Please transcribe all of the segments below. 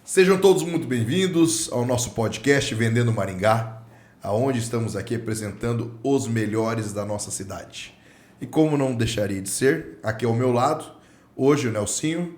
Sejam todos muito bem-vindos ao nosso podcast Vendendo Maringá, aonde estamos aqui apresentando os melhores da nossa cidade. E como não deixaria de ser, aqui ao meu lado, hoje o Nelsinho,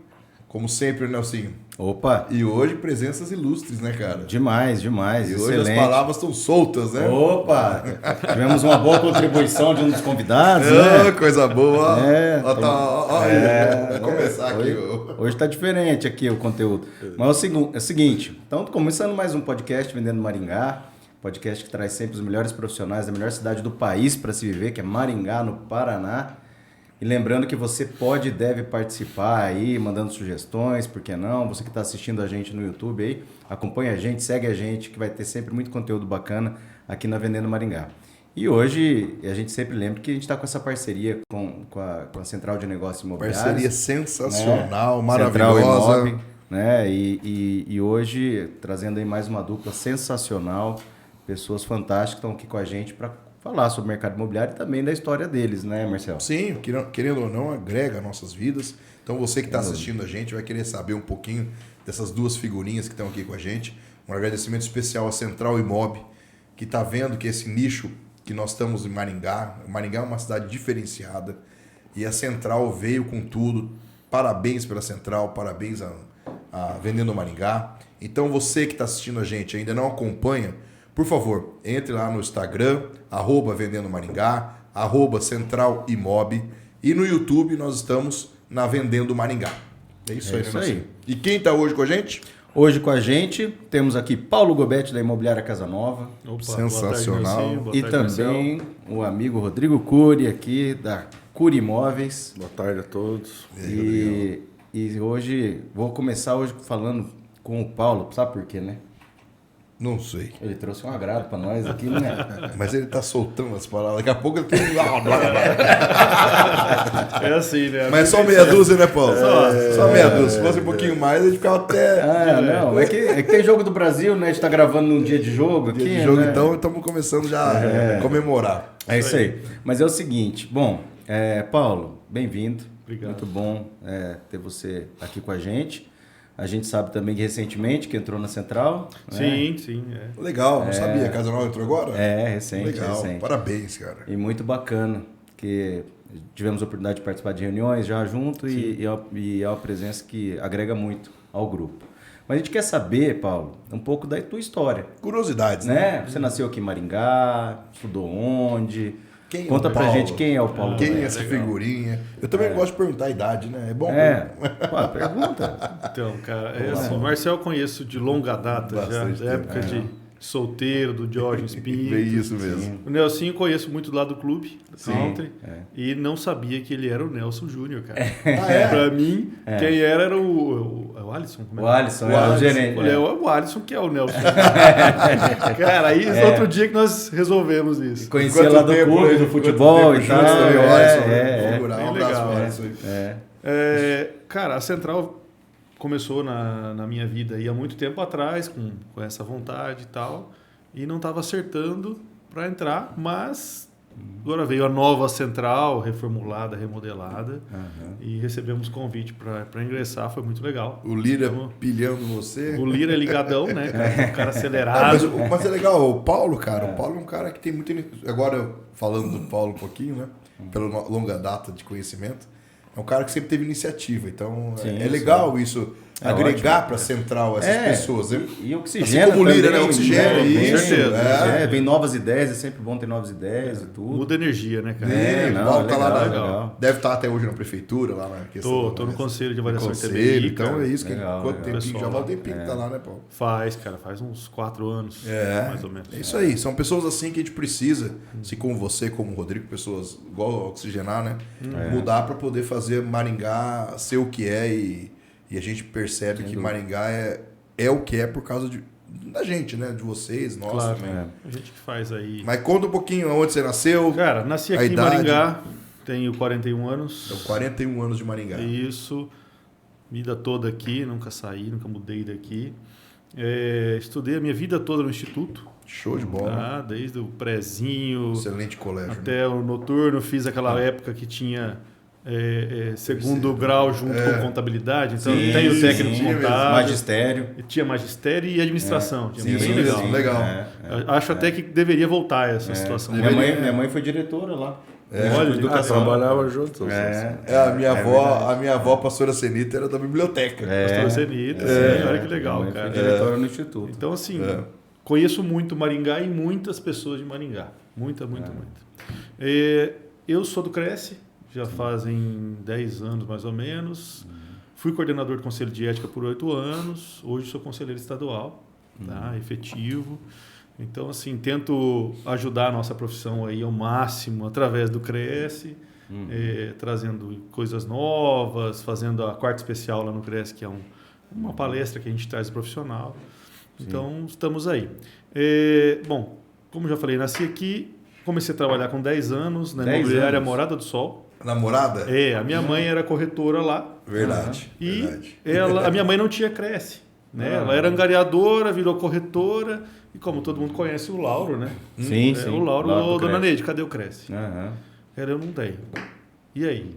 como sempre o Nelsinho. Opa! E hoje presenças ilustres, né, cara? Demais. E hoje Excelente. as palavras estão soltas, né? Opa! Tivemos uma boa contribuição de um dos convidados, né? Coisa boa! Vamos começar aqui. Hoje tá diferente aqui o conteúdo. Mas é o seguinte, então começando mais um podcast Vendendo Maringá, podcast que traz sempre os melhores profissionais da melhor cidade do país para se viver, que é Maringá, no Paraná. E lembrando que você pode e deve participar aí, mandando sugestões, por que não? Você que está assistindo a gente no YouTube aí, acompanha a gente, segue a gente, que vai ter sempre muito conteúdo bacana aqui na Vendendo Maringá. E hoje, a gente sempre lembra que a gente está com essa parceria com a Central de Negócios Imobiliários. Parceria sensacional, né? maravilhosa. Central Imob, né? E hoje, trazendo aí mais uma dupla sensacional, pessoas fantásticas que estão aqui com a gente para falar sobre o mercado imobiliário e também da história deles, né, Marcelo? Sim, querendo ou não, agrega nossas vidas. Então você que está assistindo a gente vai querer saber um pouquinho dessas duas figurinhas que estão aqui com a gente. Um agradecimento especial à Central Imob, que está vendo que esse nicho que nós estamos em Maringá é uma cidade diferenciada e a Central veio com tudo. Parabéns pela Central, parabéns a Vendendo Maringá. Então você que está assistindo a gente ainda não acompanha, por favor, entre lá no Instagram, @Vendendo Maringá, @Central Imob, e no YouTube nós estamos na Vendendo Maringá. É isso aí, isso né, aí. E quem está hoje com a gente? Hoje com a gente temos aqui Paulo Gobetti da Imobiliária Casa Nova. Opa, Sensacional. Boa tarde, boa E tarde, também o amigo Rodrigo Cury aqui da Cury Imóveis. Boa tarde a todos. E hoje, vou começar hoje falando com o Paulo, sabe por quê, né? Não sei. Ele trouxe um agrado para nós aqui, né? Mas ele tá soltando as palavras. Daqui a pouco ele tem. É assim, né? Mas só meia dúzia, né, Paulo? Só meia dúzia. Se fosse um pouquinho mais, ele ficava até. Não. É que tem jogo do Brasil, né? A gente tá gravando num dia de jogo aqui. Dia de jogo, né? então estamos começando já a comemorar. É isso aí. Mas é o seguinte, bom, Paulo, bem-vindo. Obrigado. Muito bom ter você aqui com a gente. A gente sabe também que recentemente que entrou na Central. Sim, sim. Legal, não sabia. A Casa Nova entrou agora? Recente. Legal, parabéns, cara. E muito bacana, que tivemos a oportunidade de participar de reuniões já junto e é uma presença que agrega muito ao grupo. Mas a gente quer saber, Paulo, um pouco da tua história. Curiosidades, Né? Você nasceu aqui em Maringá, estudou onde? Conta pra Paulo? gente quem é o Paulo. Quem é Gobetti. essa figurinha? Eu também gosto de perguntar a idade, né? É bom. Pô, pergunta. Então, cara, assim, o Marcel eu conheço de longa data, Bastante já, da época de solteiro, do Diógenes Pinto. É isso mesmo. O Nelsinho eu conheço muito lá do clube, do country, é. e não sabia que ele era o Nelson Júnior, cara. É? Pra mim, quem era o Alisson. Como O Alisson, o gerente. O Alisson que é o Nelson. Cara, aí outro dia que nós resolvemos isso. Conhecia lá do clube, do futebol e tal. Um abraço legal, pro Alisson aí. Cara, a Central começou na minha vida aí há muito tempo atrás, com essa vontade e tal, e não estava acertando para entrar, mas agora veio a nova Central, reformulada, remodelada, e recebemos convite para ingressar, foi muito legal. O Lira pilhando você. O Lira é ligadão, né, cara? Um cara acelerado. Mas é legal, o Paulo, cara. O Paulo é um cara que tem muita. Agora, falando do Paulo um pouquinho, né? Pela longa data de conhecimento. É um cara que sempre teve iniciativa, então é legal isso, agregar para a Central essas pessoas. E oxigena assim como o Lira, também, né? Oxigena, com isso. certeza. Vem novas ideias, é sempre bom ter novas ideias e tudo. Muda energia, né, cara? O Paulo tá lá legal. deve estar até hoje na prefeitura, lá na questão. Tô no conselho de avaliação de conselho, TBI, então cara. é isso. Quanto tempinho? Pessoal Já lá. vai um tempinho que tá lá, né, Paulo? Faz uns 4 anos, mais ou menos. É isso aí, são pessoas assim que a gente precisa, assim como você, como o Rodrigo, pessoas igual a Oxigenar, né? Mudar para poder fazer Maringá ser o que é e a gente percebe que Maringá é o que é por causa da gente, né? De vocês, nós Claro, também. a gente que faz aí. Mas conta um pouquinho onde você nasceu. Cara, nasci a aqui em idade. Maringá, tenho 41 anos. Então, 41 anos de Maringá. Isso, vida toda aqui, nunca saí, nunca mudei daqui. Estudei a minha vida toda no instituto. Show de bola. Tá? Desde o prezinho Excelente colégio. até o noturno. Fiz aquela época que tinha segundo grau junto com contabilidade. Então, Sim, tem o técnico sim, contábil. Magistério. Tinha magistério e administração. Tinha Sim, bem legal. legal. Acho até que deveria voltar essa situação. Minha mãe foi diretora lá. Olha, educação. Trabalhava junto. A minha avó, a pastora Senita, era da biblioteca. Pastor Senita, sim, olha que legal, Minha mãe cara. foi diretora no Instituto. Então, assim, conheço muito Maringá e muitas pessoas de Maringá. Muita. Eu sou do Cresce, já fazem 10 anos mais ou menos. Fui coordenador do Conselho de Ética por 8 anos. Hoje sou conselheiro estadual, tá? Efetivo. Então, assim, tento ajudar a nossa profissão aí ao máximo através do Cresce, trazendo coisas novas, fazendo a quarta especial lá no Cresce, que é uma palestra que a gente traz profissional. Então, estamos aí. Bom, como já falei, nasci aqui, comecei a trabalhar com 10 anos na imobiliária Morada do Sol. Namorada? A minha mãe era corretora lá. Verdade. E a minha mãe não tinha Cresce. Né? Ela era angariadora, virou corretora. E como todo mundo conhece o Lauro, né? Sim. O Lauro, dona Neide, cadê o Cresce? Eu não tenho. E aí?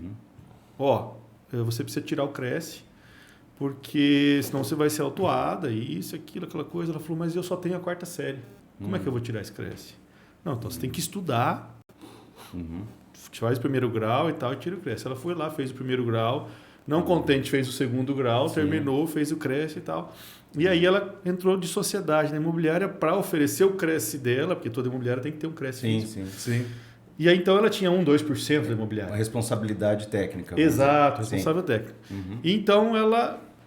Você precisa tirar o Cresce, porque senão você vai ser autuada, isso, aquilo, aquela coisa. Ela falou, mas eu só tenho a 4ª série. Como é que eu vou tirar esse Cresce? Não, então você tem que estudar, faz o 1º grau e tal, e tira o Cresce. Ela foi lá, fez o 1º grau, não contente, fez o 2º grau, terminou, fez o Cresce e tal. E aí ela entrou de sociedade na imobiliária para oferecer o Cresce dela, porque toda imobiliária tem que ter um Cresce físico. Sim. E aí então ela tinha 2% da imobiliária. Uma responsabilidade técnica. Exato, responsável técnica. E então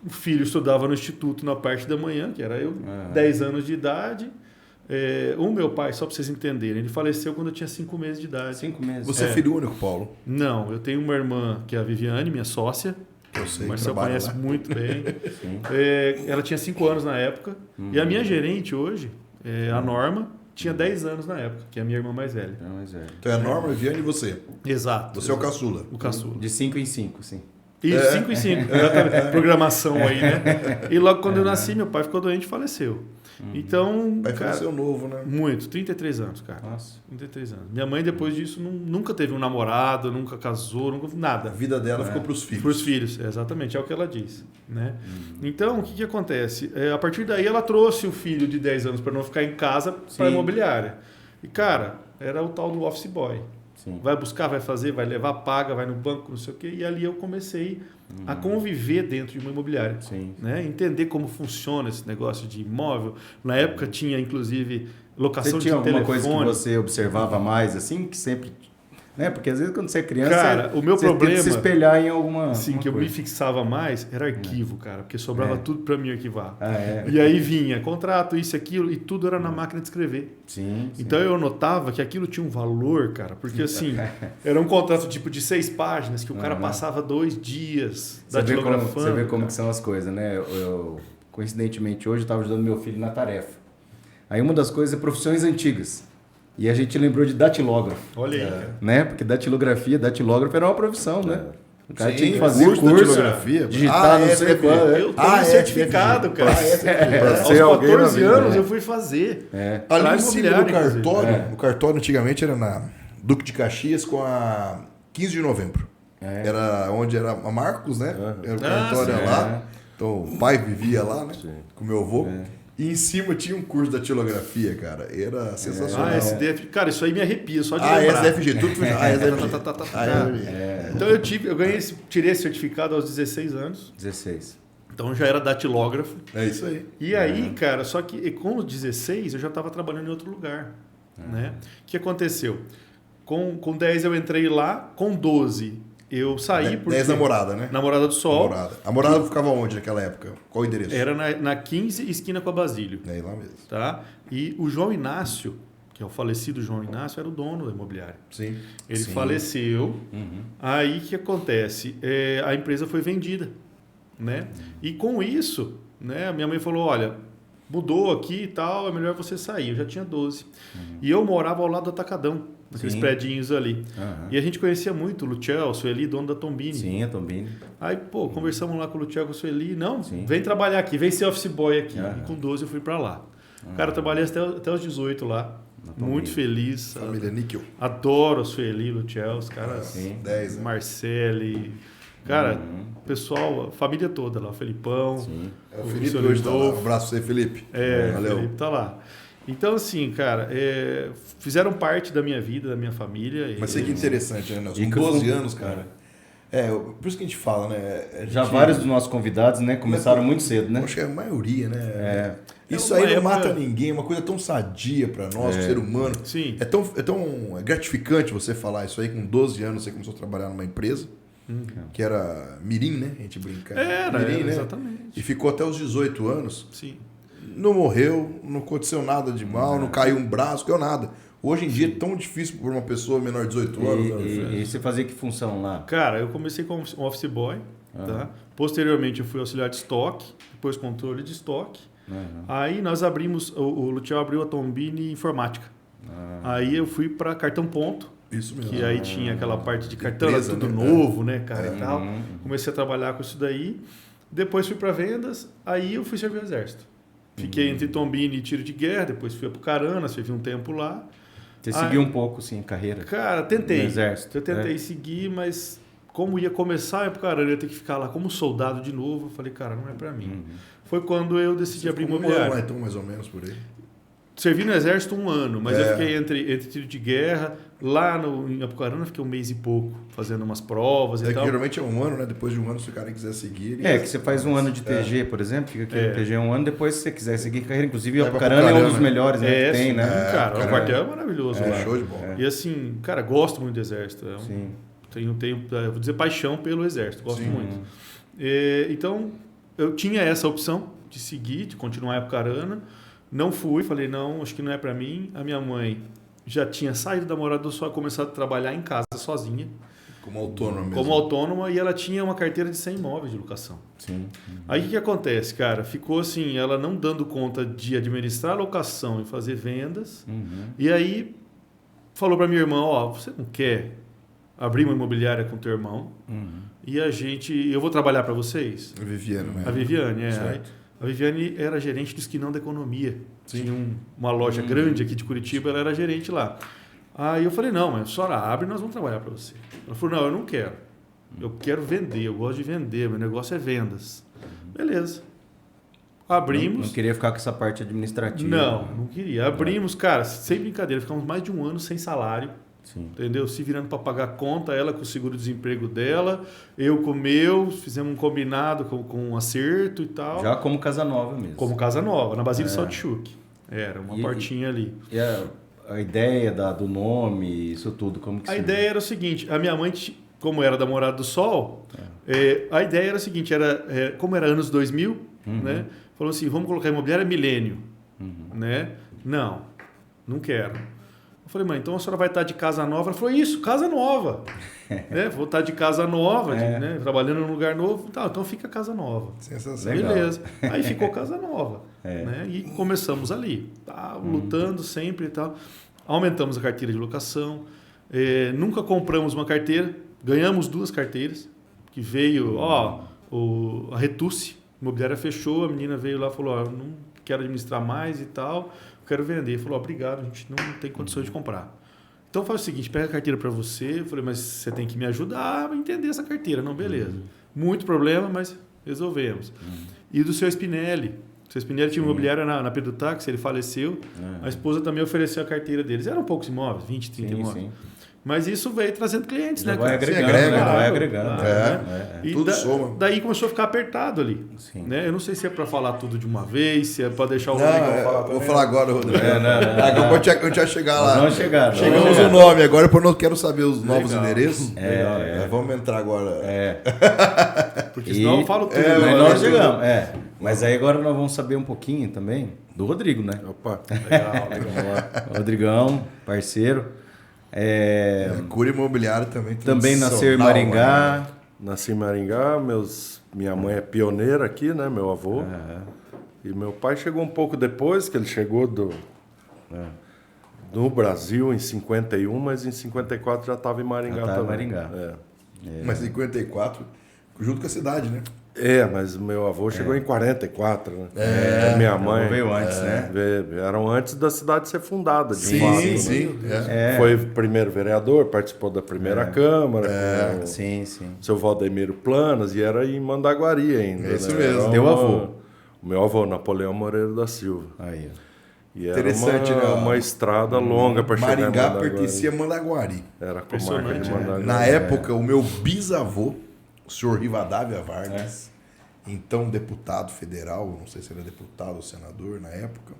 o filho estudava no instituto na parte da manhã, que era eu, 10 anos de idade. O meu pai, só para vocês entenderem, ele faleceu quando eu tinha 5 meses de idade. 5 meses. Você é filho único, Paulo? Não, eu tenho uma irmã que é a Viviane, minha sócia. Eu sei, o Marcelo conhece lá muito bem. Ela tinha 5 anos na época. E a minha gerente hoje, a Norma, tinha 10 anos na época, que é a minha irmã mais velha. Então é a Norma, a Viviane e você. Exato. Você é o caçula. O caçula. De 5 em 5, sim. Isso, 5 em 5. Programação aí, né? E logo quando eu nasci, meu pai ficou doente e faleceu. Então, Vai faleceu novo, né? Muito, 33 anos, cara. Nossa. 33 anos. Minha mãe, depois disso, nunca teve um namorado, nunca casou, nunca nada. A vida dela ficou para os filhos. Para os filhos, exatamente, é o que ela diz. Né? Então, o que acontece? A partir daí, ela trouxe o filho de 10 anos para não ficar em casa para a imobiliária. E, cara, era o tal do office boy. Sim. Vai buscar, vai fazer, vai levar, paga, vai no banco, não sei o quê. E ali eu comecei a conviver dentro de uma imobiliária. Sim. Né? Entender como funciona esse negócio de imóvel. Na época tinha, inclusive, locação de telefone. Tinha alguma coisa que você observava mais, assim, que sempre... Né? Porque às vezes quando você é criança, cara, o meu problema, tem que se espelhar em alguma sim, que eu coisa. me fixava mais era arquivo, cara, porque sobrava tudo para mim arquivar. É. E aí vinha contrato, isso, aquilo, e tudo era na máquina de escrever. Sim. Então eu notava que aquilo tinha um valor, cara, porque assim, era um contrato tipo de 6 páginas, que o cara passava 2 dias datilografando. Você vê como que são as coisas, né? Coincidentemente, hoje eu estava ajudando meu filho na tarefa. Aí uma das coisas é profissões antigas. E a gente lembrou de datilógrafo. Olha aí, cara. Né? Porque datilógrafo era uma profissão, né? O cara Sim, tinha que fazer curso curso, de datilografia. digitar não sei qual. Eu tenho certificado, cara. Aos 14 anos eu fui fazer. Ali em cima do cartório, o cartório antigamente era na Duque de Caxias com a 15 de novembro. Era onde era a Marcos, né? Era o cartório lá. Então o pai vivia lá, né? Com o meu avô. E em cima tinha um curso de datilografia, cara. Era sensacional. SDF. Cara, isso aí me arrepia só de lembrar. SDFG, tudo foi... Então eu ganhei tirei esse certificado aos 16 anos. 16. Então já era datilógrafo. É isso aí. E aí, cara, só que com os 16 eu já estava trabalhando em outro lugar. Né? O que aconteceu? Com 10 eu entrei lá, com 12 eu saí porque... 10 namorada, né? Namorada do Sol. A morada ficava onde naquela época? Qual o endereço? Era na 15, esquina com a Basílio. É lá mesmo. Tá? E o João Inácio, que é o falecido João Inácio, era o dono da imobiliária. Sim. Ele faleceu. Aí o que acontece? A empresa foi vendida. Né? E com isso, né, a minha mãe falou, olha, mudou aqui e tal, é melhor você sair. Eu já tinha 12. E eu morava ao lado do Atacadão. Aqueles predinhos ali. E a gente conhecia muito o Luchel, o Sueli, dono da Tombini. Sim, a Tombini. Aí, conversamos lá com o Luchel, com o Sueli. Não, vem trabalhar aqui, vem ser office boy aqui. E com 12 eu fui para lá. Cara, eu trabalhei até os 18 lá. Muito feliz. Família Níquel. Adoro a Sueli, Luciel, os caras. Sim. 10, né? Marcele. Cara, pessoal, a família toda lá, o Felipão. Sim. O Felipe hoje tá lá. Um abraço pra você, Felipe. Valeu. O Felipe tá lá. Então, assim, cara, fizeram parte da minha vida, da minha família. Mas sei que interessante, né, Nelson? E Com 12 anos, cara. Por isso que a gente fala, né? Já vários dos nossos convidados, né, começaram muito cedo, né? Acho que é a maioria, né? Isso É uma aí não época- mata ninguém, é uma coisa tão sadia pra nós, pro ser humano. Sim. É tão gratificante você falar isso aí. Com 12 anos você começou a trabalhar numa empresa, que era Mirim, né? A gente brinca. Mirim, né? Exatamente. E ficou até os 18 anos. Sim. Não morreu, não aconteceu nada de mal, não caiu um braço, não caiu nada. Hoje em dia é tão difícil para uma pessoa menor de 18 anos. E você fazia que função lá? Cara, eu comecei como um office boy, tá? Posteriormente eu fui auxiliar de estoque, depois controle de estoque. Aí nós abrimos, o Luciel abriu a Tombini Informática. Aí eu fui para cartão ponto, Isso mesmo. que aí tinha aquela parte de cartão, Empresa, era tudo né? novo, né, cara, e tal. Comecei a trabalhar com isso daí. Depois fui para vendas, aí eu fui servir o exército. Fiquei entre Tombini e tiro de guerra, depois fui a Apucarana, servi um tempo lá. Você seguiu um pouco, sim, carreira? Cara, tentei. No exército. Eu tentei seguir, mas como ia começar a Apucarana, eu ia ter que ficar lá como soldado de novo. Eu falei, cara, não é pra mim. Foi quando eu decidi abrir imobiliário. Então, mais ou menos por aí. Servi no exército 1 ano, mas eu fiquei entre tiro de guerra. Lá em Apucarana, fiquei 1 mês e pouco, fazendo umas provas e Que tal. geralmente é 1 ano, né? Depois de 1 ano, se o cara quiser seguir... Que você faz 1 ano de TG, por exemplo, fica aqui no TG 1 ano, depois se você quiser seguir carreira, inclusive o Vai pra Apucarana é um dos Apucarana. melhores, né, que tem, né? Cara, o quartel é maravilhoso lá. Show de bola. E assim, cara, gosto muito do exército. Sim. Tenho, vou dizer, paixão pelo exército, gosto muito. Então, eu tinha essa opção de seguir, de continuar a Apucarana. Não fui, falei, não, acho que não é para mim. A minha mãe já tinha saído da Morada do Sol e começado a trabalhar em casa sozinha. Como autônoma mesmo. Como autônoma, e ela tinha uma carteira de 100 imóveis de locação. Sim. Aí o que acontece, cara? Ficou assim, ela não dando conta de administrar a locação e fazer vendas. E aí falou para minha irmã, você não quer abrir uma imobiliária com teu irmão? E eu vou trabalhar para vocês? A Viviane, né? A Viviane, Certo. A Viviane era gerente do Esquinão da Economia. Tinha uma loja grande aqui de Curitiba, ela era gerente lá. Aí eu falei, não, mas a senhora abre e nós vamos trabalhar para você. Ela falou, não, eu não quero. Eu quero vender, eu gosto de vender, meu negócio é vendas. Beleza. Abrimos. Não queria ficar com essa parte administrativa. Não queria. Abrimos, cara, sem brincadeira, ficamos mais de 1 ano sem salário. Sim. Entendeu? Se virando para pagar conta, ela com o seguro-desemprego dela, eu com o meu, fizemos um combinado com um acerto e tal. Já como casa nova mesmo. Como casa nova, na Basílio Saltchuk. Era uma portinha ali. E a ideia do nome, isso tudo, como que A surgiu? ideia era o seguinte, a minha mãe, como era da Morada do Sol, a ideia era o seguinte, como era anos 2000, né? Falou assim, vamos colocar imobiliária milênio, né? Não quero. Eu falei, mãe, então a senhora vai estar de casa nova? Ela falou, isso, casa nova. Vou estar de casa nova, né? Trabalhando num lugar novo. Então fica casa nova. Sensacional. Beleza. Aí ficou casa nova. Né? E começamos ali. Lutando sempre e tal. Aumentamos a carteira de locação. Nunca compramos uma carteira. Ganhamos 2 carteiras. Que veio, a Retuce. A imobiliária fechou. A menina veio lá e falou, não quero administrar mais e tal. Quero vender. Falou, obrigado, a gente não tem condições de comprar. Então faz o seguinte, pega a carteira para você. Eu falei, mas você tem que me ajudar a entender essa carteira. Não, beleza. Muito problema, mas resolvemos. E do seu Spinelli. O seu Spinelli tinha imobiliária na Pedro Táxi, ele faleceu. A esposa também ofereceu a carteira deles. Eram poucos imóveis, 20, 30 imóveis. Sim. Mas isso veio trazendo clientes, né, Vai cara? agregando, agrega, vai agregando. E Tudo soma. daí começou a ficar apertado ali. Sim. Né? Eu não sei se é para falar tudo de uma vez, se é para deixar o Não, Rodrigo falar vou também. falar agora, Rodrigo. A gente vai chegar lá. Não chegaram. Chegamos no nome agora, porque eu não quero saber os novos Legal. endereços. Vamos entrar agora. Porque senão eu falo tudo. Mas né? nós chegamos. Mas aí agora nós vamos saber um pouquinho também do Rodrigo, né? Opa, Legal. Rodrigão, parceiro. Cura Imobiliário também. Também nasceu em tradicional, Maringá. né? nasci em Maringá, minha mãe é pioneira aqui, né? Meu avô. E meu pai chegou um pouco depois, que ele chegou no Brasil em 51, mas em 54 já estava em Maringá Já tava em também. Maringá. É. Mas 54, junto com a cidade, né? Mas meu avô chegou em 44, né? Minha mãe veio antes, né? Eram antes da cidade ser fundada, de Sim, fato. sim. Né? Foi primeiro vereador, participou da primeira Câmara, com Sim. o seu Valdemiro Planas, e era em Mandaguari ainda. É isso né? mesmo. Teu avô? O meu avô, Napoleão Moreira da Silva. Aí, ó. E era Interessante, né? uma estrada longa para chegar em Maringá Mandaguari. pertencia a Mandaguari. Era a comarca Impressionante, de né? Mandaguari. Na época, o meu bisavô, o senhor Rivadavia Vargas, então deputado federal, não sei se era deputado ou senador na época,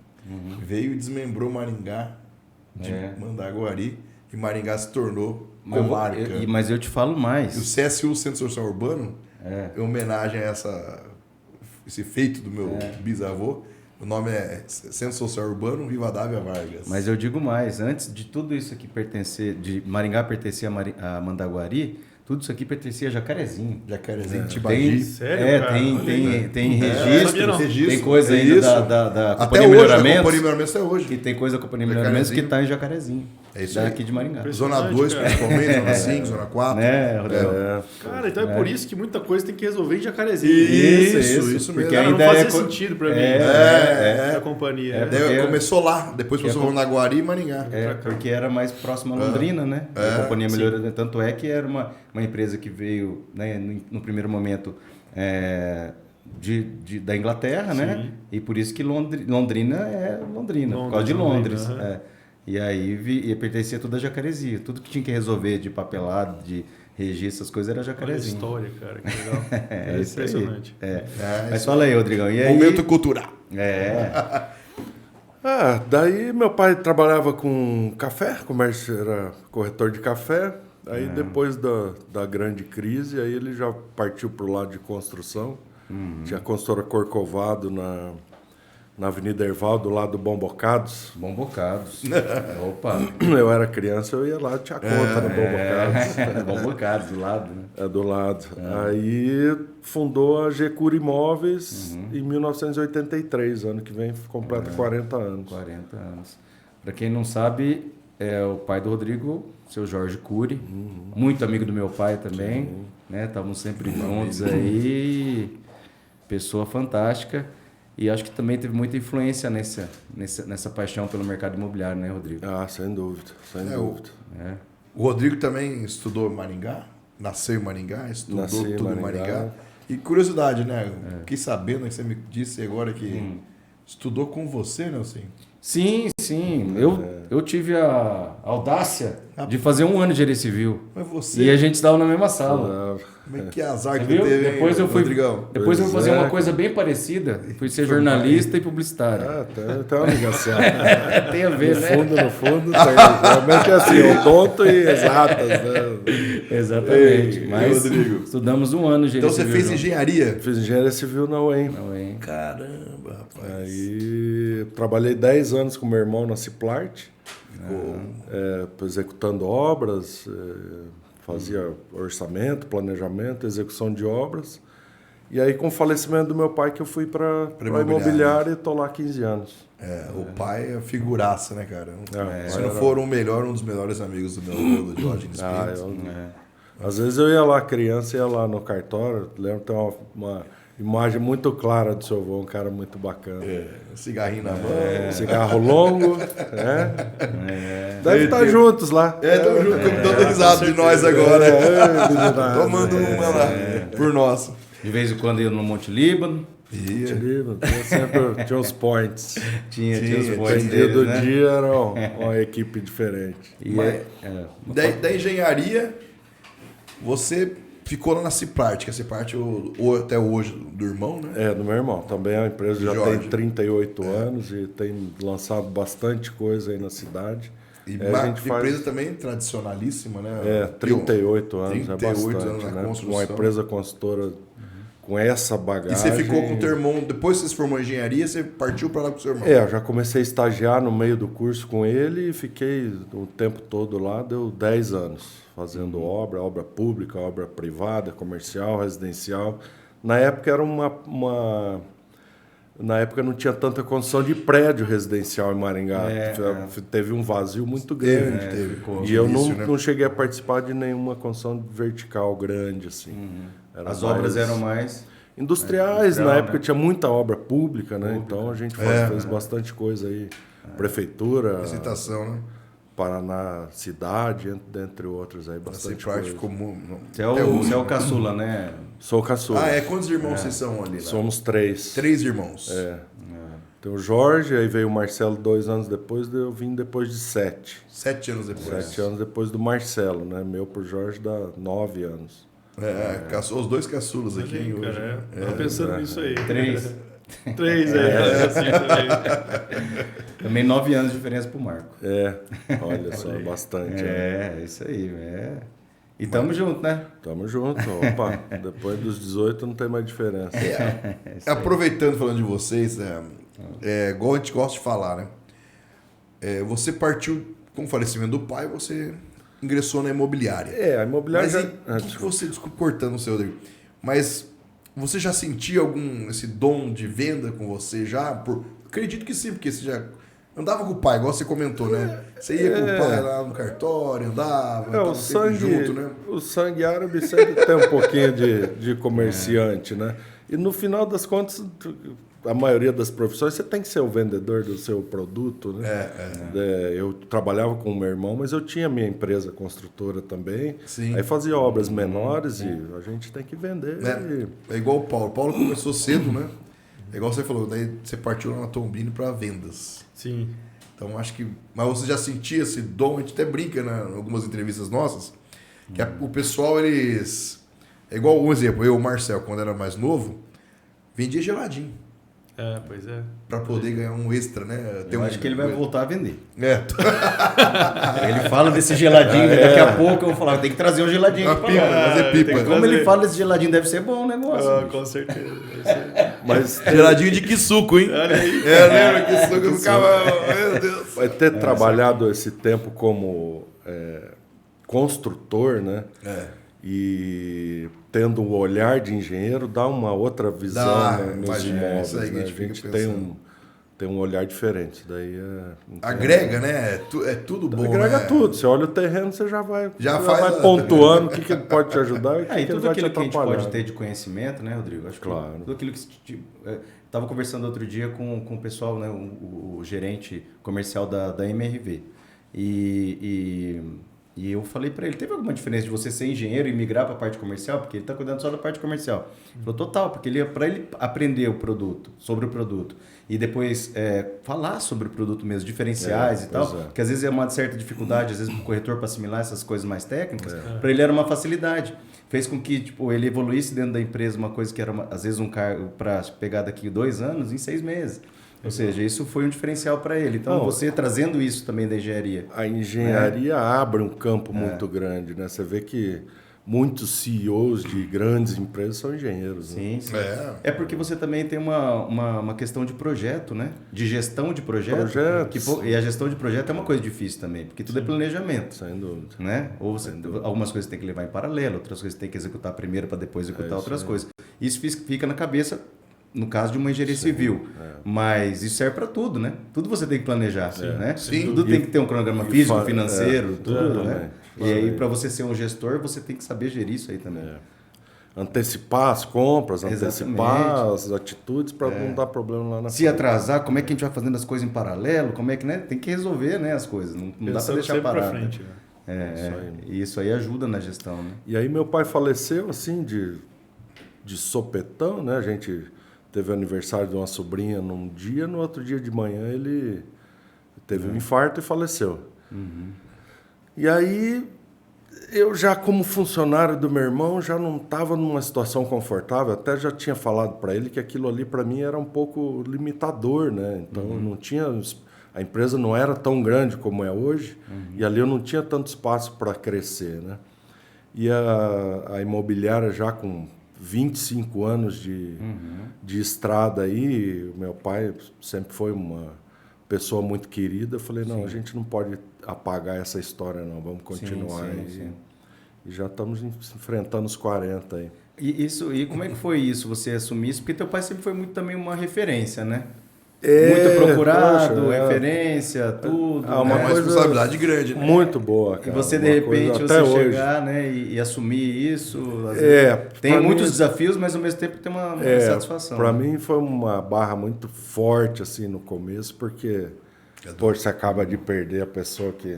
veio e desmembrou Maringá de Mandaguari e Maringá se tornou comarca. Mas eu te falo E o mais. CSU, Centro Social Urbano, em homenagem a esse feito do meu bisavô, o nome é Centro Social Urbano Rivadavia Vargas. Mas eu digo mais, antes de tudo isso aqui pertencer, de Maringá pertencer a Mandaguari, tudo isso aqui pertencia a Jacarezinho. Jacarezinho, Tem, Tibagi. Sério, cara? tem sabia não. registro, tem coisa ainda Isso. da Até Companhia hoje, a Melhoramentos, Companhia Melhoramentos até hoje. que tem coisa da Companhia Melhoramentos que Jacarezinho. está em Jacarezinho. É isso aí. daqui de Maringá. Zona 2, cara. principalmente, Zona 5, Zona 4. Né, Rodrigo? Cara, então é por isso que muita coisa tem que resolver em Jacarezinho. Isso porque mesmo. Cara, não ainda fazia é sentido pra mim. É. A companhia. É. Daí Porque- começou lá, depois passou para Naguari e Maringá. Porque era mais próximo a Londrina, né? A Companhia Melhoramentos. Tanto é que era uma empresa que veio, né, no primeiro momento, da Inglaterra, né? E por isso que Londrina é Londrina, por causa de Londres. Londrina, É. E aí pertencia tudo a Jacarezinho. Tudo que tinha que resolver de papelado, de registro, essas coisas era Olha a Jacarezinho. história, cara, que legal. É isso aí. impressionante. Mas fala aí, Rodrigão. E aí? Momento cultural. Daí meu pai trabalhava com café, comércio, era corretor de café. Aí depois da grande crise, aí ele já partiu para o lado de construção. Tinha a construtora Corcovado na Avenida Erval, do lado do Bom Bocados. Bom Bocados. Opa. Eu era criança, eu ia lá, tinha conta no Bom Bocados. Bom Bocados, do lado, né? É do lado. Aí fundou a Gecura Imóveis em 1983, ano que vem completa 40 anos. 40 anos. Para quem não sabe, é o pai do Rodrigo, seu Jorge Cury, muito amigo do meu pai também, né? Estavam sempre juntos aí, pessoa fantástica. E acho que também teve muita influência nessa paixão pelo mercado imobiliário, né, Rodrigo? Ah, sem dúvida, sem dúvida. O Rodrigo também estudou em Maringá, nasceu em Maringá, estudou Nasci em tudo em Maringá. Maringá. E curiosidade, né? Fiquei sabendo que você me disse agora que estudou com você, Nelson. Sim. Eu tive a audácia de fazer 1 ano de engenharia civil. Mas você, E a gente estava na mesma sala. como é que azar que Você viu? tu teve, hein, Depois eu fui Rodrigão? fazer uma coisa bem parecida. Fui ser jornalista e publicitário. Tem uma ligação. Tem a ver, né? No fundo, tem. Realmente é assim, odonto e exatas, né? Exatamente. Ei, Mas Rodrigo. estudamos 1 ano de Então engenharia você civil fez junto. engenharia? Fiz engenharia civil na UEM. Não, hein? Caramba, rapaz. Aí trabalhei 10 anos com meu irmão na Ciplart, executando obras, fazia orçamento, planejamento, execução de obras. E aí, com o falecimento do meu pai, que eu fui para a imobiliária e estou lá há 15 anos. O pai é figuraça, né, cara? Se pai não era- for um dos melhores amigos do meu avô, do Diógenes Pinto. Às vezes eu ia lá, criança, ia lá no cartório. Lembro que tem uma imagem muito clara do seu avô, um cara muito bacana. Um cigarrinho na mão. Cigarro longo, Deve estar juntos lá. Tamo junto, dando risada de nós agora. Tomando uma lá, por nós. De vez em quando ia no Monte Líbano. Tinha uns points. Tinha os Tem points dia deles, do né? dia era uma equipe diferente. E Mas- Da engenharia, você ficou lá na Ciplart, que a Ciplart até hoje do irmão, né? Do meu irmão. Também a empresa já Jorge. tem 38 anos e tem lançado bastante coisa aí na cidade. E a uma gente faz- empresa também tradicionalíssima, né? 38 anos, 38 é anos bastante, na né? construção. Uma empresa consultora com essa bagagem. E você ficou com o teu irmão, depois que você se formou em engenharia, você partiu para lá com o seu irmão. Eu já comecei a estagiar no meio do curso com ele e fiquei o tempo todo lá, deu 10 anos, fazendo obra pública, obra privada, comercial, residencial. Na época era Na época não tinha tanta construção de prédio residencial em Maringá. Teve um vazio muito grande. Teve. E eu Início, né? não cheguei a participar de nenhuma construção vertical grande, assim. Era As mais- obras eram mais... Industriais, Industrial, na época né? tinha muita obra pública, né? Então a gente fez bastante coisa aí. Prefeitura, Visitação, né? Paraná Cidade, dentre outros aí, Essa bastante parte coisa. ficou... Você é o caçula, né? Sou caçula. Quantos irmãos vocês são ali? Lá? Somos 3. 3 irmãos. Tem o Jorge, aí veio o Marcelo 2 anos depois, eu vim depois de 7. 7 anos depois. 7 anos depois do Marcelo, né? Meu pro Jorge dá 9 anos. Os 2 caçulas aqui Sim, hoje. cara, tava pensando nisso aí. 3. 3, assim também. Também 9 anos de diferença pro Marco. Olha só, bastante. É isso aí. E tamo junto, né? Tamo junto. Opa, depois dos 18 não tem mais diferença. Aproveitando, falando de vocês, igual a gente gosta de falar, né? Você partiu com o falecimento do pai, você ingressou na imobiliária. A imobiliária Mas que você, desculpa cortando o seu, Rodrigo, mas você já sentia esse dom de venda com você já? Acredito que sim, porque você já andava com o pai, igual você comentou, né? Você ia com o pai lá no cartório, andava, o sangue, junto, né? o sangue árabe sempre tem um pouquinho de comerciante, né? E no final das contas, a maioria das profissões, você tem que ser o vendedor do seu produto, né? Eu trabalhava com o meu irmão, mas eu tinha minha empresa construtora também. Sim. Aí fazia obras menores e a gente tem que vender. É igual o Paulo. O Paulo começou cedo, né? É igual você falou, daí você partiu lá na Tombini para vendas. Sim. Então acho que... Mas você já sentia esse dom, a gente até brinca, né, em algumas entrevistas nossas, que o pessoal, eles... É igual um exemplo, eu, o Marcel, quando era mais novo, vendia geladinho. Pois é. Para poder ganhar um extra, né? Eu acho que ele vai voltar a vender. Ele fala desse geladinho, daqui a pouco eu vou falar, tem que trazer um geladinho Uma aqui pipa, pra fazer pipa. Como ele fala desse geladinho, deve ser bom o negócio. Com certeza. Mas Geladinho de que suco, hein? Olha aí. Lembra que suco eu ficava... Meu Deus. vai ter trabalhado esse tempo como construtor, né? E tendo um olhar de engenheiro, dá uma outra visão nos imagina, imóveis. isso aí que Né? a gente fica tem um olhar diferente. Daí Agrega, né? É tudo bom, agrega né? tudo. Você olha o terreno, você já vai faz pontuando o que ele pode te ajudar e o que E ele tudo vai te aquilo que a gente atrapalhar. pode ter de conhecimento, né, Rodrigo? Acho que Claro. tudo aquilo que... Estava conversando outro dia com o pessoal, né, o gerente comercial da MRV. E eu falei para ele, teve alguma diferença de você ser engenheiro e migrar para a parte comercial? Porque ele está cuidando só da parte comercial. Ele falou, total, porque para ele aprender sobre o produto e depois falar sobre o produto mesmo, diferenciais e tal, que às vezes é uma certa dificuldade, às vezes para o corretor para assimilar essas coisas mais técnicas, para ele era uma facilidade. Fez com que ele evoluísse dentro da empresa uma coisa que era, às vezes, um cargo para pegar daqui 2 anos em 6 meses. Ou seja, isso foi um diferencial para ele. Então, você trazendo isso também da engenharia. A engenharia abre um campo muito grande, né? Você vê que muitos CEOs de grandes empresas são engenheiros. Né? Sim. É porque você também tem uma questão de projeto, né? De gestão de projeto. E a gestão de projeto é uma coisa difícil também, porque tudo é planejamento. Sem dúvida. Né? Algumas coisas você tem que levar em paralelo, outras coisas você tem que executar primeiro para depois executar outras coisas. Isso fica na cabeça, no caso de uma engenharia civil. Mas isso serve para tudo, né? Tudo você tem que planejar, né? Sim. Tudo tem que ter um cronograma físico, financeiro, tudo, né? Claro. E aí, para você ser um gestor, você tem que saber gerir isso aí também. Antecipar as compras, antecipar as atitudes para não dar problema lá na frente. Se atrasar, como é que a gente vai fazendo as coisas em paralelo? Como é que, né? Tem que resolver, né, as coisas. Não dá para deixar parado. Pra frente, né? Isso aí ajuda na gestão, né? E aí meu pai faleceu assim de sopetão, né? A gente teve o aniversário de uma sobrinha num dia, no outro dia de manhã ele teve um infarto e faleceu. E aí eu já como funcionário do meu irmão já não estava numa situação confortável, até já tinha falado para ele que aquilo ali para mim era um pouco limitador, né? Então eu não tinha, a empresa não era tão grande como é hoje e ali eu não tinha tanto espaço para crescer, né? E a imobiliária já com 25 anos de estrada aí, o meu pai sempre foi uma pessoa muito querida. Eu falei, não, a gente não pode apagar essa história, não, vamos continuar. E já estamos enfrentando os 40 aí. E como é que foi isso, você assumir isso? Porque teu pai sempre foi muito também uma referência, né? muito procurado, poxa, referência, tudo. É uma coisa responsabilidade grande, né? muito boa, cara. E você, de Uma repente, coisa- você até hoje. chegar, né, e assumir isso. Às vezes, tem pra muitos mim- desafios, mas ao mesmo tempo tem uma satisfação. Para né? mim foi uma barra muito forte assim no começo, porque poxa, você acaba de perder a pessoa que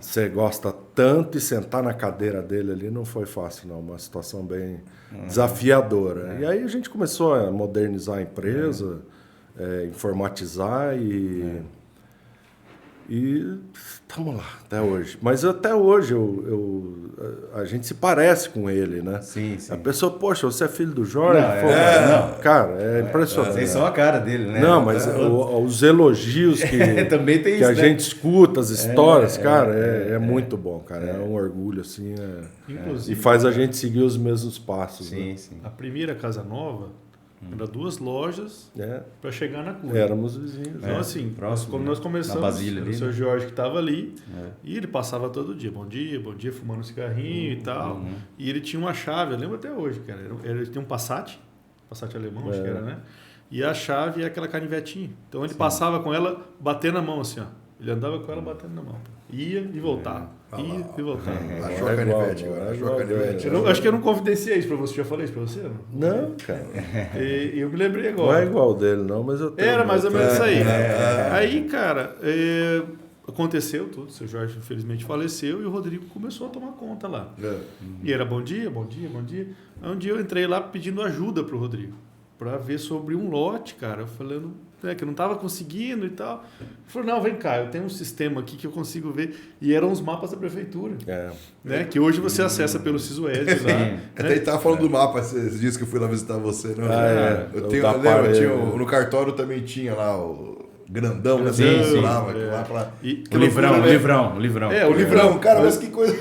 você gosta tanto e sentar na cadeira dele ali não foi fácil, não. Uma situação bem desafiadora. E aí a gente começou a modernizar a empresa, informatizar e estamos lá até hoje. Mas até hoje a gente se parece com ele, né? Sim, sim. A pessoa, poxa, você é filho do Jorge? Não, Pô, cara, é impressionante. Vocês são a cara dele, né? Não, mas os elogios que, Também tem que isso, a né? gente escuta, as histórias, cara, é muito bom, cara. É um orgulho, assim. Inclusive, E faz a gente seguir os mesmos passos. Sim, Né? sim. a primeira casa nova era 2 lojas para chegar na Cura. Éramos vizinhos. Então, assim, próximo, quando nós na começamos, Basília era ali, o seu né? Jorge que estava ali, e ele passava todo dia, bom dia, fumando um cigarrinho e tal. E ele tinha uma chave, eu lembro até hoje, cara. Ele tinha um Passat alemão, acho que era, né? E a chave é aquela canivetinha. Então ele passava com ela, batendo na mão, assim, ó. Ele andava com ela batendo na mão. Ia e voltava. Ia e voltava. Achou a canivete agora. Achou a canivete. Acho que eu não confidenciei isso pra você. Já falei isso pra você? Não, cara. E eu me lembrei Não agora. é igual dele, não, mas eu tenho. Era mais ou menos isso aí. Aí, cara, aconteceu tudo. O seu Jorge, infelizmente, faleceu e o Rodrigo começou a tomar conta lá. E era bom dia. Aí um dia eu entrei lá pedindo ajuda pro Rodrigo para ver sobre um lote, cara. Falando que eu não estava conseguindo e tal. Ele falou, não, vem cá, eu tenho um sistema aqui que eu consigo ver. E eram os mapas da prefeitura. Né? Que hoje você acessa pelo Sisued lá. Né? Até ele tava falando do mapa esses dias que eu fui lá visitar você. Né? No cartório também tinha lá o grandão, né? Sim. Lá O livrão. O livrão, cara, mas que coisa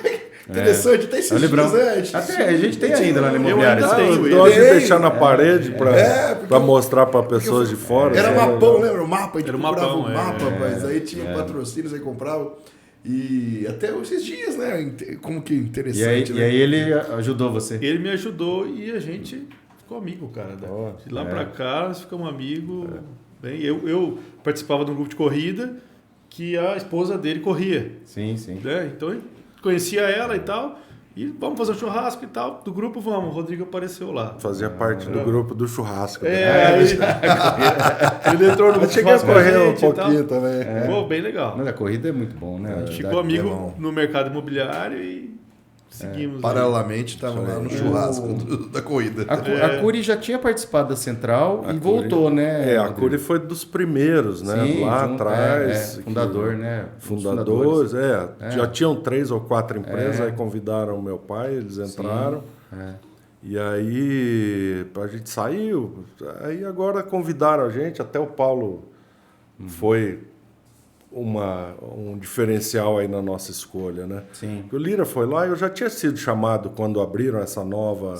interessante. Tem esses dias, né? Até a gente tem ainda lá na imobiliária. Eu ainda tenho. Eu gosto de deixar na parede para mostrar para pessoas de fora. Era mapão, lembra? O mapa, a gente Era um procurava mapão, o mapa, mas aí tinha patrocínios, aí comprava. E até esses dias, né? Como que interessante, E aí ele ajudou você. Ele me ajudou e a gente ficou amigo, cara. De lá pra cá, nós ficamos amigos. Bem, eu participava de um grupo de corrida que a esposa dele corria. Sim. Né? Então, eu conhecia ela e tal. E vamos fazer um churrasco e tal. Do grupo, vamos. O Rodrigo apareceu lá. Fazia parte do grupo do churrasco. Aí, ele entrou no Eu cheguei a churrasco com correr um gente e tal. pouquinho também. Pô, bem legal. Mas a corrida é muito bom, né? A gente ficou amigo no mercado imobiliário e seguimos. Paralelamente, estava lá no churrasco da corrida. A Curi já tinha participado da Central e voltou, né? A Curi foi dos primeiros, né? Sim, lá atrás. fundador, né? Fundadores, Já tinham 3 ou 4 empresas, aí convidaram o meu pai, eles entraram. E aí a gente saiu. Aí agora convidaram a gente, até o Paulo foi um diferencial aí na nossa escolha, né? Sim. O Lira foi lá, eu já tinha sido chamado quando abriram essa nova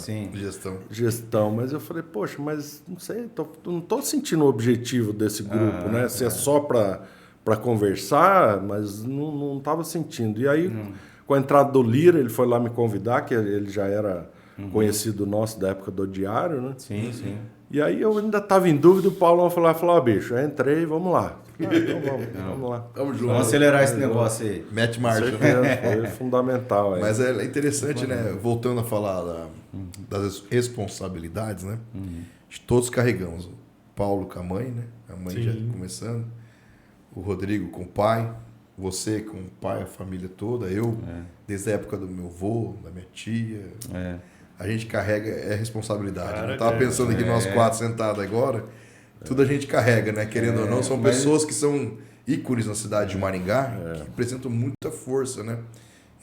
gestão, mas eu falei, poxa, mas não sei, não estou sentindo o objetivo desse grupo, né? Se é só para conversar, mas não estava sentindo. E aí, com a entrada do Lira, ele foi lá me convidar, que ele já era conhecido nosso da época do Diário, né? Sim. E aí eu ainda estava em dúvida, o Paulo falou, bicho, eu entrei, vamos lá. Então vamos lá. Vamos acelerar esse negócio aí. Mete marcha, né? Foi fundamental. Mas é interessante, né? Voltando a falar das responsabilidades, né? Todos carregamos. O Paulo com a mãe, né? A mãe já começando. O Rodrigo com o pai. Você com o pai, a família toda. Eu, desde a época do meu avô, da minha tia. A gente carrega responsabilidade. Eu estava pensando aqui nós 4 sentados agora. Tudo a gente carrega, né? Querendo ou não, são pessoas que são ícones na cidade de Maringá, que apresentam muita força, né?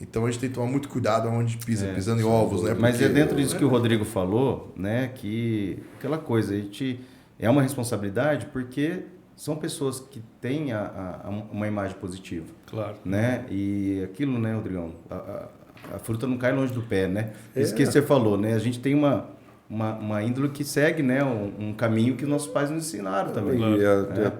Então a gente tem que tomar muito cuidado onde pisa, pisando em ovos, né? Mas é dentro disso que o Rodrigo falou, né? Que aquela coisa, a gente é uma responsabilidade porque são pessoas que têm uma imagem positiva. Claro. Né? E aquilo, né, Rodrigão? A fruta não cai longe do pé, né? Isso que você falou, né? A gente tem uma índole que segue, né, um caminho que nossos pais nos ensinaram também.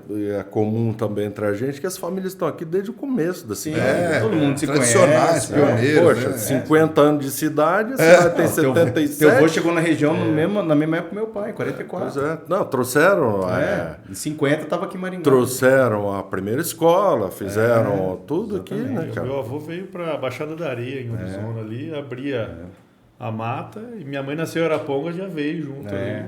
E é comum também entre a gente que as famílias estão aqui desde o começo da cidade. Todo mundo se tradicionais, conhece. pioneiros. Poxa, né? 50 anos de cidade, a cidade tem 77. Teu avô chegou na região na mesma época que meu pai, 44. Pois é. Não, trouxeram... Em 50 estava aqui em Maringá. Trouxeram a primeira escola, fizeram tudo aqui, né, Meu cara? avô veio para a Baixada da Areia, em Arizona, ali, abria a mata, e minha mãe nasceu em Araponga, já veio junto ali.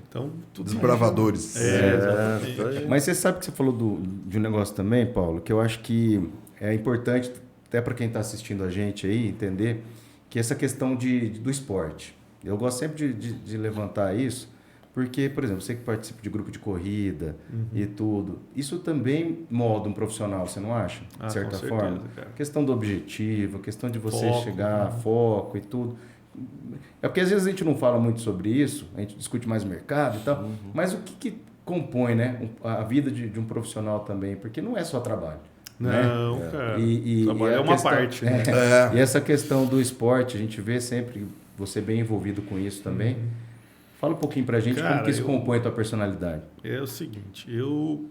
Então, tudo Desbravadores. exatamente. Mas você sabe que você falou de um negócio também, Paulo, que eu acho que é importante, até para quem está assistindo a gente aí, entender que essa questão do esporte. Eu gosto sempre de levantar isso, porque, por exemplo, você que participa de grupo de corrida e tudo, isso também molda um profissional, você não acha? De certa com forma. certeza, cara. Questão do objetivo, questão de você Foco, chegar, foco e tudo. É porque às vezes a gente não fala muito sobre isso, a gente discute mais o mercado e tal, mas o que compõe, né, a vida de um profissional também? Porque não é só trabalho. Não, né? cara. E Trabalho é uma questão, parte. Né? E essa questão do esporte, a gente vê sempre você bem envolvido com isso também. Fala um pouquinho pra gente, Cara, como que isso compõe a tua personalidade. É o seguinte, eu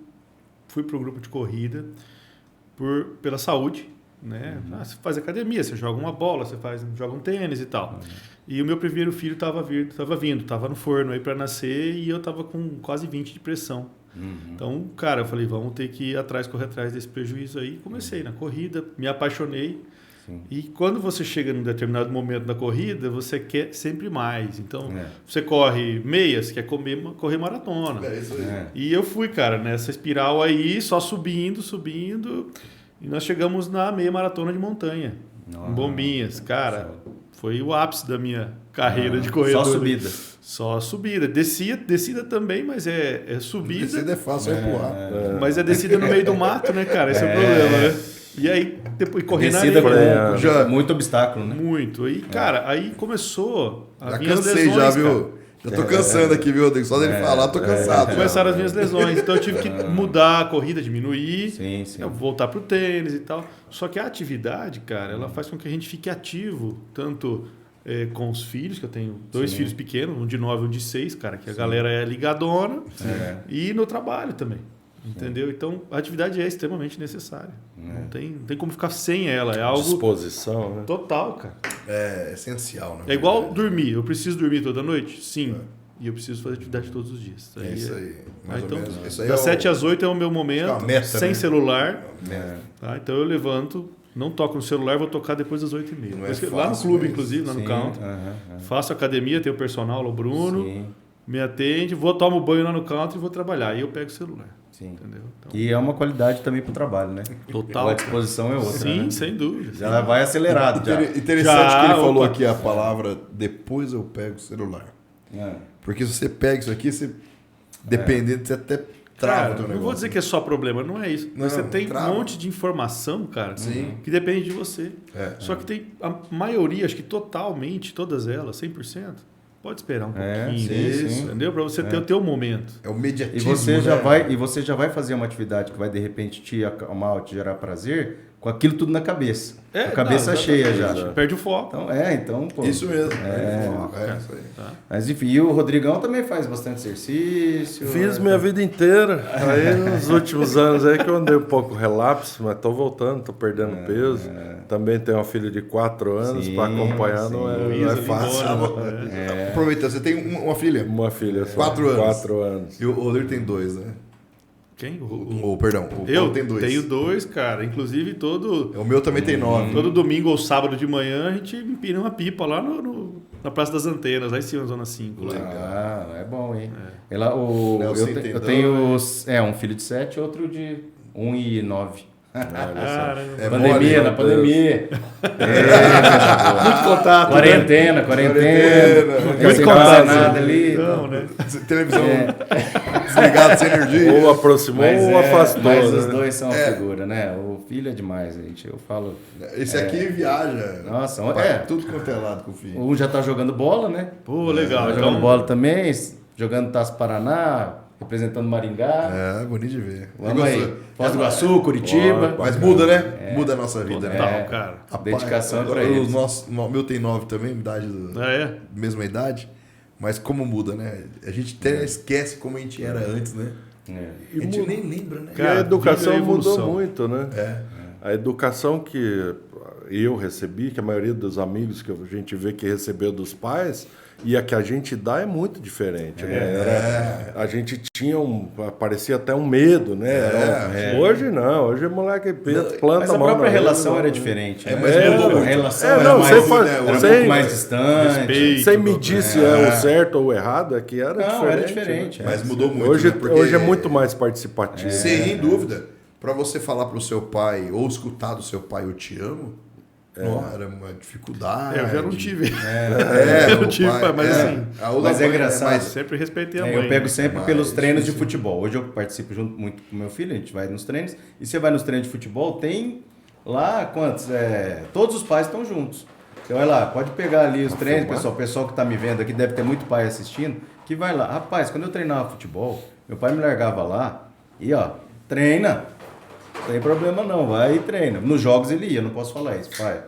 fui pro grupo de corrida pela saúde, né? Você faz academia, você joga uma bola, você joga um tênis e tal. E o meu primeiro filho estava no forno aí para nascer e eu estava com quase 20 de pressão. Então, cara, eu falei, vamos ter que correr atrás desse prejuízo aí. Comecei na corrida, me apaixonei. E quando você chega num determinado momento da corrida, você quer sempre mais. Então, você corre meia, você quer correr maratona. É isso aí. E eu fui, cara, nessa espiral aí, só subindo. E nós chegamos na meia maratona de montanha, em Bombinhas. Cara, foi o ápice da minha carreira de corredor. Só subida. Só subida. Descida também, mas é subida. Descida é fácil, é pular. Mas é descida no meio do mato, né, cara? Esse é o problema, né? E aí, depois correr na Descida areia. com muito obstáculo, né? Muito. Aí, cara, aí começou a Já vir as cansei, lesões, já, viu? cara. Já tô cansando aqui, viu, Rodrigo? Só dele falar, tô cansado. Começaram as minhas lesões. Então eu tive que mudar a corrida, diminuir, Sim. voltar pro tênis e tal. Só que a atividade, cara, ela faz com que a gente fique ativo, tanto com os filhos, que eu tenho 2 filhos pequenos, um de 9 e um de 6, cara, que a galera é ligadona, e no trabalho também. Entendeu? Então, a atividade é extremamente necessária. Não tem como ficar sem ela. É algo Disposição, né? total, cara. É essencial, né? É igual dormir. Eu preciso dormir toda noite? Sim. E eu preciso fazer atividade todos os dias. É isso aí. Mais ou Então, menos. Isso aí das é 7 às 8 é o meu momento, uma meta, sem né? celular. É. Tá? Então, eu levanto, não toco no celular, vou tocar depois das 8h30. Não é Lá no fácil, clube, mas- inclusive, lá no Sim, country. aham. Faço academia, tenho o personal, o Bruno. Sim. Me atende, tomo banho lá no country e vou trabalhar. Aí eu pego o celular. Sim. Entendeu? Então, E é uma qualidade também pro trabalho, né? total. A disposição é outra, Sim, né? sem dúvida. Já vai acelerado já. Interessante Já, que ele falou opa. aqui a palavra depois eu pego o celular. Porque se você pega isso aqui, você, dependendo, você até trava Cara, o teu não negócio. vou dizer que é só problema, não é isso. Não, Você tem trava. um monte de informação, cara, Sim. que depende de você. É. Só que tem a maioria, acho que totalmente, todas elas, 100%, pode esperar um pouquinho. sim. Entendeu? Para você ter o teu momento. É o E mediatismo, você já né? vai fazer uma atividade que vai de repente te acalmar, te gerar prazer, com aquilo tudo na cabeça. a cabeça não, cheia exatamente. já. Perde o foco. Então, pô. Isso mesmo. É isso aí. Mas enfim, e o Rodrigão também faz bastante exercício. Fiz minha vida inteira. Aí nos últimos anos aí que eu andei um pouco relapso, mas tô voltando, tô perdendo peso. Também tenho uma filha de 4 anos, Sim, para acompanhar não é Luísa, fácil. lindona. Aproveitando, você tem uma filha? Uma filha só. 4 anos. 4 anos. E o Rodrigo tem 2, né? Quem? Perdão, o Eu Paulo tem 2. tenho 2, cara. Inclusive, O meu também tem 9. todo domingo ou sábado de manhã, a gente empina uma pipa lá na Praça das Antenas, lá em cima, Zona 5. Lá. É bom, hein? Nelson tem Eu tenho um filho de 7 e outro de 1 e 9. Caramba. É Pandemia, mole, na pandemia. Muito contato. Quarentena. Muito Sem contato. fazer nada ali. Não, né? Televisão desligada, sem energia. Ou aproximou ou afastou. Mas os né? dois são uma figura, né? O filho é demais, gente. Eu falo. Esse aqui viaja. Nossa, Tudo quanto é lado com o filho. Um já tá jogando bola, né? Pô, legal. Tá Então, jogando bola também, jogando Taça Paraná, representando Maringá. Bonito de ver. Vamos aí. Foz do Iguaçu, Curitiba. Mas muda, né? Muda a nossa vida, total, né? cara. Dedicação é pra o eles. meu tem 9 também, idade É. mesma idade. Mas como muda, né? A gente até esquece como a gente era antes, né? A gente nem lembra, né? Cara, a educação vida é mudou evolução. muito, né? A educação que eu recebi, que a maioria dos amigos que a gente vê que recebeu dos pais, e a que a gente dá é muito diferente, né? A gente tinha parecia até um medo, né? Hoje não, hoje é moleque planta Mas a mão própria na relação mesa, era diferente. Né? mas mudou a muito. relação não, era, mais, você faz- era um sem- pouco mais distante. respeito. sem medir se é o certo ou o errado, é que era diferente. Não, era diferente. Mas mudou muito. Hoje, né? Porque- hoje é muito mais participativo. Sem dúvida. Pra você falar pro seu pai, ou escutar do seu pai, eu te amo, era uma dificuldade. Eu já não tive. Eu não tive, mas assim. Mas é engraçado. Mas sempre respeitei a mãe. Eu pego né? sempre pelos treinos de futebol. Hoje eu participo junto muito com meu filho, a gente vai nos treinos. E você vai nos treinos de futebol, tem lá quantos? Todos os pais estão juntos. Você vai lá, pode pegar ali os treinos, pessoal. O pessoal que está me vendo aqui, deve ter muito pai assistindo, que vai lá. Rapaz, quando eu treinava futebol, meu pai me largava lá e treina. Não tem problema não, vai e treina. Nos jogos ele ia, não posso falar isso, pai.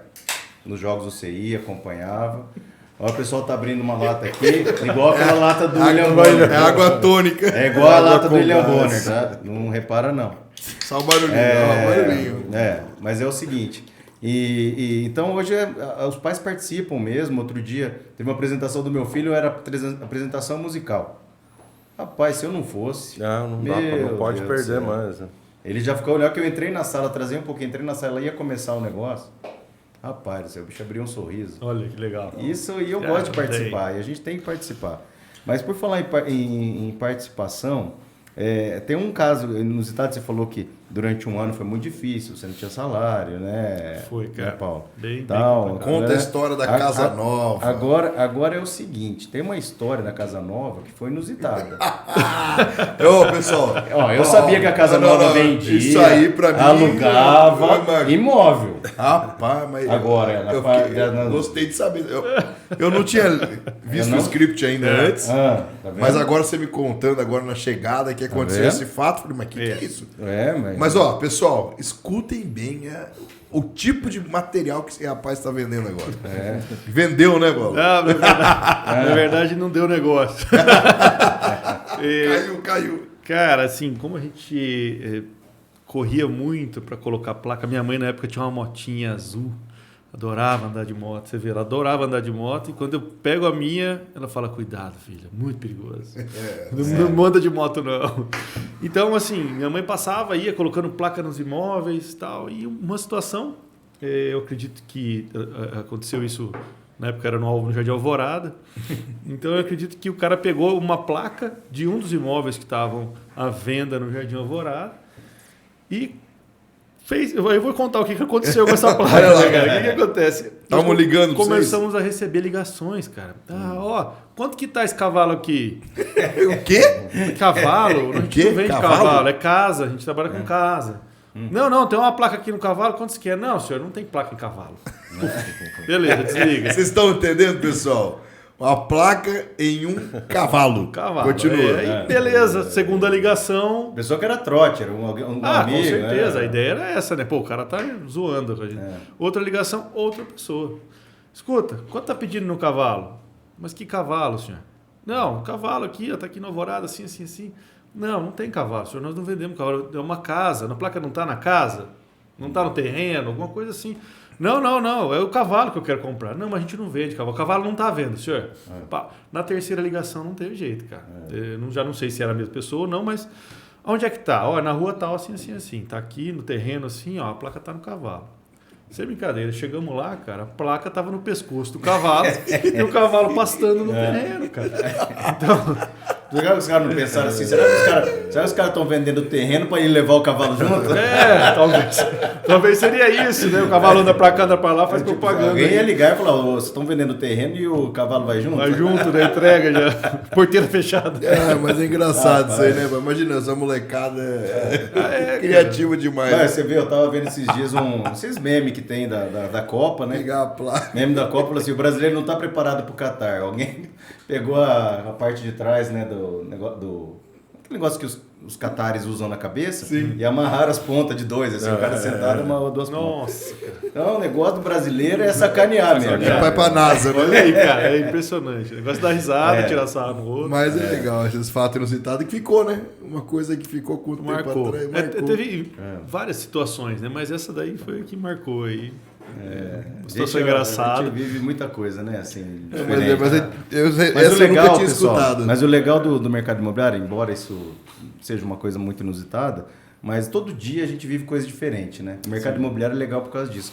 Nos jogos você ia, acompanhava. Ó, o pessoal tá abrindo uma lata aqui, igual aquela lata do William Bonner. É água tônica. É igual a lata do com William gás. Bonner, tá? Não repara não. Só o barulhinho, o barulhinho. Mas é o seguinte, então hoje os pais participam mesmo. Outro dia teve uma apresentação do meu filho, era apresentação musical. Rapaz, se eu não fosse... Não dá, não pode Deus perder do céu. mais. Né? Ele já ficou, olha que eu entrei na sala, trazei um pouquinho, entrei na sala, ia começar o negócio. Rapaz, o bicho abriu um sorriso. Olha que legal. Isso, e eu gosto de participar, e a gente tem que participar. Mas por falar em participação, tem um caso inusitado, você falou que durante um ano foi muito difícil, você não tinha salário, né? Foi, cara. Né, Paulo? Bem Tal, Conta a história da Casa Nova. Agora é o seguinte, tem uma história da Casa Nova que foi inusitada. Ô, pessoal. Eu sabia que a Casa Nova vendia, isso aí pra mim, alugava imóvel. Rapaz, mas Agora, gostei de saber. Eu não tinha visto o script ainda antes, Tá vendo? mas agora você me contando agora na chegada que aconteceu vendo? esse fato, falei, mas que é isso? Mas Mas pessoal, escutem bem o tipo de material que esse rapaz está vendendo agora. Vendeu, né, Bola? Na verdade não deu negócio. Caiu. Cara, assim, como a gente corria muito para colocar placa, minha mãe na época tinha uma motinha azul, adorava andar de moto, você vê, ela adorava andar de moto, e quando eu pego a minha, ela fala, cuidado, filha, muito perigoso. Não anda de moto, não. Então, assim, minha mãe passava, ia colocando placa nos imóveis e tal, e uma situação, eu acredito que aconteceu isso, na época era no Jardim Alvorada, então eu acredito que o cara pegou uma placa de um dos imóveis que estavam à venda no Jardim Alvorada e fez. Eu vou contar o que aconteceu com essa placa. Olha lá, né, cara? O que acontece? Estavam ligando pra Começamos a receber ligações, cara. Quanto que tá esse cavalo aqui? O quê? Cavalo? A gente quê? não vende Cavalo? cavalo, é casa, a gente trabalha com casa. Não, tem uma placa aqui no cavalo, quanto você quer? Não, senhor, não tem placa em cavalo. Beleza, desliga. Vocês estão entendendo, pessoal? Uma placa em um cavalo. Continua. Aí, beleza, segunda ligação. Pessoa que era trote, era um amigo. Com certeza, né? a ideia era essa, né? Pô, o cara tá zoando com a gente. Outra ligação, outra pessoa. Escuta, quanto tá pedindo no cavalo? Mas que cavalo, senhor? Não, um cavalo aqui, tá aqui no Alvorada, assim, assim, assim. Não tem cavalo, senhor, nós não vendemos cavalo. É uma casa, a placa não tá na casa? Não tá no terreno, alguma coisa assim. Não, é o cavalo que eu quero comprar. Não, mas a gente não vende cavalo. O cavalo não tá vendo, senhor. Pá, na terceira ligação não teve jeito, cara. Eu já não sei se era a mesma pessoa ou não, mas onde é que tá? Na rua tal, assim, assim, assim. Tá aqui no terreno, assim, a placa tá no cavalo. Sem brincadeira, chegamos lá, cara, a placa tava no pescoço do cavalo e o cavalo pastando no terreno, cara. Então, Será que os caras não pensaram assim? Será que os caras estão vendendo o terreno para ele levar o cavalo junto? talvez seria isso, né? O cavalo anda pra cá, anda pra lá, faz propaganda. Alguém ia ligar e falar, vocês estão vendendo o terreno e o cavalo vai junto? Vai junto, né? Entrega já. Porteira fechada. Mas é engraçado isso aí, né? Imagina, essa molecada criativa demais. Mas, você viu, eu tava vendo esses dias esses memes que tem da Copa, né? Pegar a placa. Meme da Copa, falou assim, o brasileiro não tá preparado pro Catar. Alguém pegou a parte de trás, né, aquele negócio que os catares usam na cabeça e amarrar as pontas de 2, assim, o cara sentado amarrou 2 pontas. Nossa, cara. Então, o negócio do brasileiro é sacanear mesmo. Vai pra NASA, né? Olha aí, cara, é impressionante. O negócio da risada, tirar sarro no outro. Mas é legal, esses fatos inusitados que ficou, né? Uma coisa que ficou com o tempo Marcou. atrás. Marcou. Teve várias situações, né? Mas essa daí foi a que marcou aí. Uma situação A engraçada. gente vive muita coisa, né? Assim, Mas Mas essa o legal, eu nunca tinha pessoal, escutado. mas o legal do mercado imobiliário, embora isso seja uma coisa muito inusitada, mas todo dia a gente vive coisa diferente, né? O mercado imobiliário é legal por causa disso.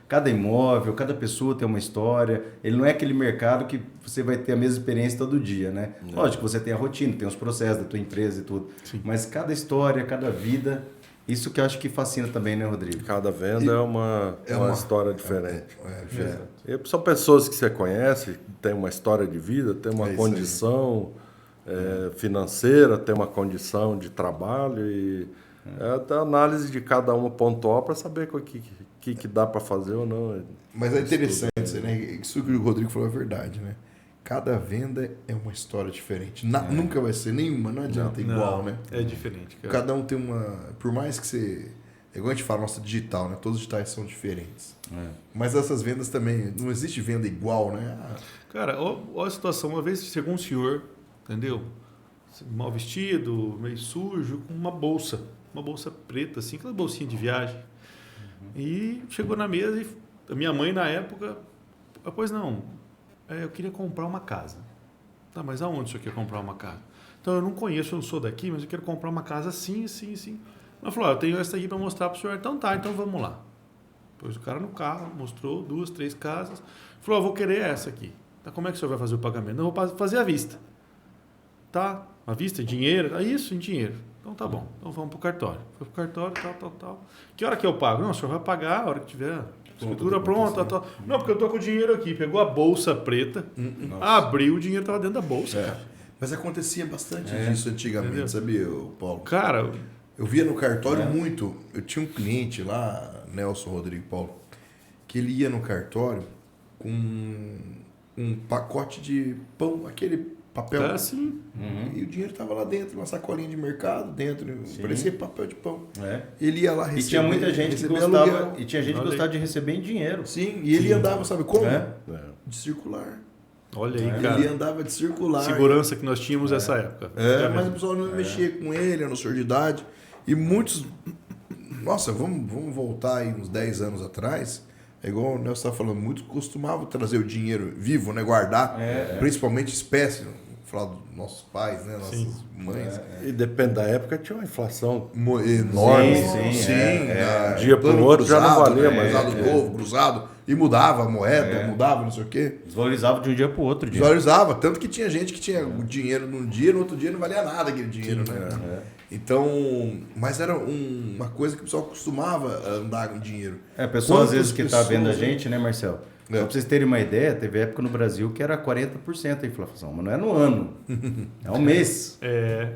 Cada imóvel, cada pessoa tem uma história. Ele não é aquele mercado que você vai ter a mesma experiência todo dia, né? Lógico que você tem a rotina, tem os processos da tua empresa e tudo. Sim. Mas cada história, cada vida, isso que eu acho que fascina também, né, Rodrigo? Cada venda é uma história diferente. É. E são pessoas que você conhece, tem uma história de vida, tem uma isso condição financeira, tem uma condição de trabalho e é a análise de cada uma pontual para saber o que dá para fazer ou não. Mas é interessante, né? Isso que o Rodrigo falou é verdade, né? Cada venda é uma história diferente. Nunca vai ser nenhuma, não adianta igual, né? É diferente, cara. Cada um tem uma... Por mais que você... É igual a gente fala, nossa digital, né? Todos os digitais são diferentes. Mas essas vendas também... Não existe venda igual, né? Cara, olha a situação. Uma vez chegou um senhor, entendeu? Mal vestido, meio sujo, com uma bolsa preta, assim, aquela bolsinha de viagem. E chegou na mesa e a minha mãe, na época, pois não, eu queria comprar uma casa. Tá, mas aonde o senhor quer comprar uma casa? Então, eu não conheço, eu não sou daqui, mas eu quero comprar uma casa assim, assim, assim. Ela falou, eu tenho essa aqui para mostrar para o senhor. Então tá, então vamos lá. Pôs o cara no carro, mostrou 2, 3 casas. Falou, eu vou querer essa aqui. Tá, como é que o senhor vai fazer o pagamento? Não, eu vou fazer à vista. Tá, à vista, dinheiro? Isso, em dinheiro. Então tá bom, então vamos pro cartório. Foi pro cartório, tal. Que hora que eu pago? Não, o senhor vai pagar a hora que tiver a escritura pronta, tal. Não, porque eu tô com o dinheiro aqui. Pegou a bolsa preta, abriu, o dinheiro tava dentro da bolsa, cara. Mas acontecia bastante disso antigamente, Entendeu? sabia, Paulo? Cara, Eu via no cartório muito. Eu tinha um cliente lá, Nelson Rodrigo Paulo, que ele ia no cartório com um pacote de pão, aquele papel. assim, E o dinheiro estava lá dentro, uma sacolinha de mercado dentro, parecia papel de pão. É. Ele ia lá receber. E tinha muita gente que receber gostava, aluguel. e tinha gente que gostava de receber em dinheiro. Sim, e ele andava, sabe como? É. De circular. olha aí, Ele cara. andava de circular. Segurança que nós tínhamos nessa época. Mas o pessoal não mexia com ele, eu não sou de idade. E muitos... Nossa, vamos voltar aí uns 10 anos atrás. É igual o Nelson estava falando, muitos costumavam trazer o dinheiro vivo, né? Guardar, principalmente espécie. Falar dos nossos pais, né? Nossas mães. E depende da época, tinha uma inflação. Enorme. Sim, dia pro plano outro já não cruzado, valia né? mais. Cruzado novo, cruzado. E mudava a moeda, mudava não sei o quê. Desvalorizava de um dia para o outro. Valorizava. Tanto que tinha gente que tinha o dinheiro num dia, no outro dia não valia nada aquele dinheiro, né? Então, mas era uma coisa que o pessoal costumava andar com dinheiro. É, pessoal às Quantas vezes que está vendo a pessoas, gente, né, Marcelo? É. Só para vocês terem uma ideia, teve época no Brasil que era 40% a inflação, mas não é no ano, é ao mês.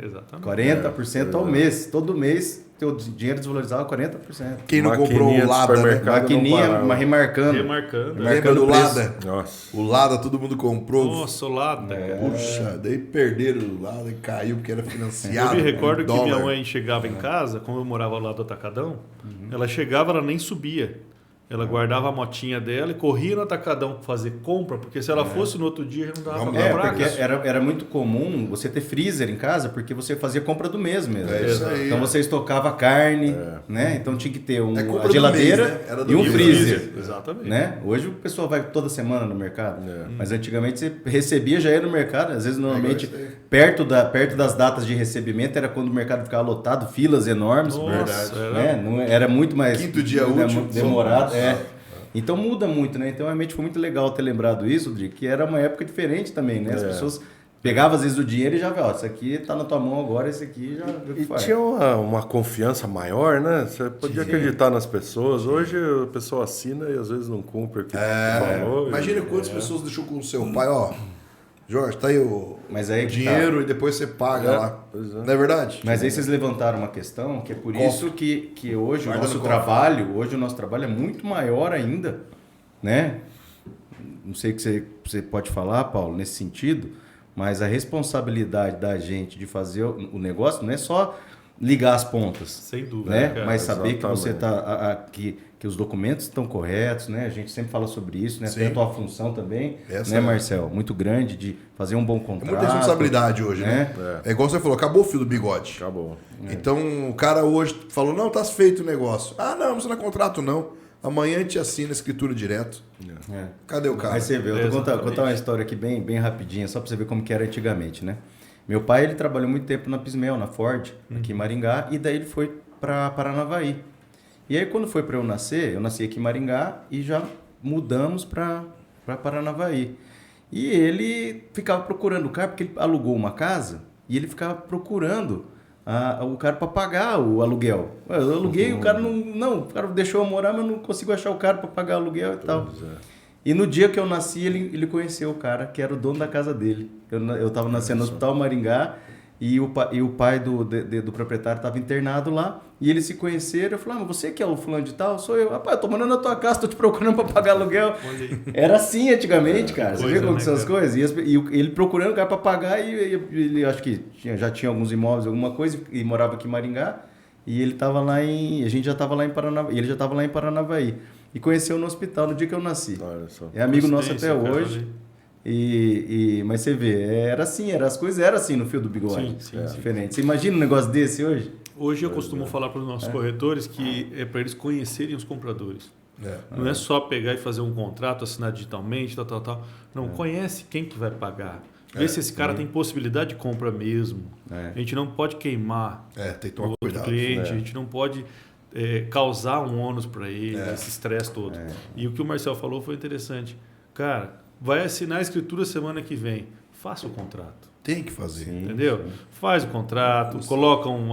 Exatamente. 40% ao mês. Todo mês, teu dinheiro desvalorizava 40%. Quem não comprou Maquininha o do Lada, né? supermercado. Cada Maquininha, não parava. mas remarcando. Remarcando. Lembra Marcando do o preço. Lada? Nossa. O Lada todo mundo comprou. Nossa, o lado. Puxa, daí perderam o Lada e caiu porque era financiado. Eu me recordo em que minha dólar. mãe chegava em casa, como eu morava lá do Atacadão, ela chegava, ela nem subia. Ela guardava a motinha dela e corria no Atacadão fazer compra, porque se ela fosse no outro dia, já não dava pra É, comprar. porque cara. era muito comum você ter freezer em casa, porque você fazia compra do mês mesmo. É isso aí. Então você estocava carne, né? Então tinha que ter compra a do geladeira mês, né? Era do e um mês. freezer. Exatamente. Né? Hoje o pessoal vai toda semana no mercado, mas antigamente você recebia, já ia no mercado, às vezes normalmente igual isso aí. perto das datas de recebimento era quando o mercado ficava lotado, filas enormes, Nossa, né? Não, era muito mais Quinto dia útil, demorado, nossa. Então muda muito, né? Então realmente foi muito legal ter lembrado isso, Rodrigo, que era uma época diferente também, né? As pessoas pegavam às vezes o dinheiro e já vê, ó, isso aqui tá na tua mão agora, esse aqui já vê o que E faz. tinha uma confiança maior, né? Você podia acreditar nas pessoas. Hoje a pessoa assina e às vezes não cumpre o que falou. Imagina quantas pessoas deixou com o seu pai, ó. Jorge, tá aí o Mas aí que dinheiro e depois você paga lá. pois é. Não é verdade? Mas aí vocês levantaram uma questão que é por Cofre. isso que hoje Guarda o no nosso trabalho é muito maior ainda, né? Não sei o que você pode falar, Paulo, nesse sentido, mas a responsabilidade da gente de fazer o negócio não é só ligar as pontas. Sem dúvida. Né? Cara, Mas saber que você exatamente. que os documentos estão corretos, né? A gente sempre fala sobre isso, né? Sim. Tem a tua função também, Essa né, é. Marcel? Muito grande de fazer um bom É contrato. muita responsabilidade hoje, né? É igual você falou, acabou o fio do bigode. Acabou. Então o cara hoje falou, não, tá feito o negócio. Ah, não é contrato não. Amanhã a gente assina a escritura direto. É. Cadê o cara? Aí você vê, eu vou Exatamente. contar uma história aqui bem rapidinha, só para você ver como que era antigamente, né? Meu pai, ele trabalhou muito tempo na Pismel, na Ford, aqui em Maringá, e daí ele foi para Paranavaí. E aí quando foi para eu nasci aqui em Maringá e já mudamos para Paranavaí. E ele ficava procurando o cara, porque ele alugou uma casa, e ele ficava procurando o cara para pagar o aluguel. Eu aluguei, o cara o cara deixou eu morar, mas não consigo achar o cara para pagar o aluguel e tal. E no dia que eu nasci, ele conheceu o cara, que era o dono da casa dele. Eu estava nascendo no Hospital Maringá e o pai do proprietário estava internado lá. E eles se conheceram. Eu falei, mas você que é o fulano de tal? Sou eu. Rapaz, eu tô morando na tua casa, tô te procurando para pagar aluguel. Era assim antigamente, cara. Você vê como são as coisas? E ele procurando o cara para pagar e ele acho que já tinha alguns imóveis, alguma coisa, e morava aqui em Maringá. E ele estava lá a gente já estava lá em Paranavaí. Ele já estava lá em Paranavaí. E conheceu no hospital no dia que eu nasci. Olha só. É amigo nosso até Coincidência, cara, hoje. Mas você vê, era assim, as coisas eram assim no fio do bigode. Sim, Diferente. Você imagina um negócio desse hoje? Hoje eu costumo falar para os nossos corretores que é para eles conhecerem os compradores. Não é só pegar e fazer um contrato, assinar digitalmente, tal. Não, conhece quem que vai pagar. Vê se esse cara tem possibilidade de compra mesmo. A gente não pode queimar Tem que o tomar outro cuidado. cliente, a gente não pode causar um ônus para ele, esse estresse todo. E o que o Marcel falou foi interessante. Cara, vai assinar a escritura semana que vem. Faça o contrato. Tem que fazer. Entendeu? Faz o contrato, colocam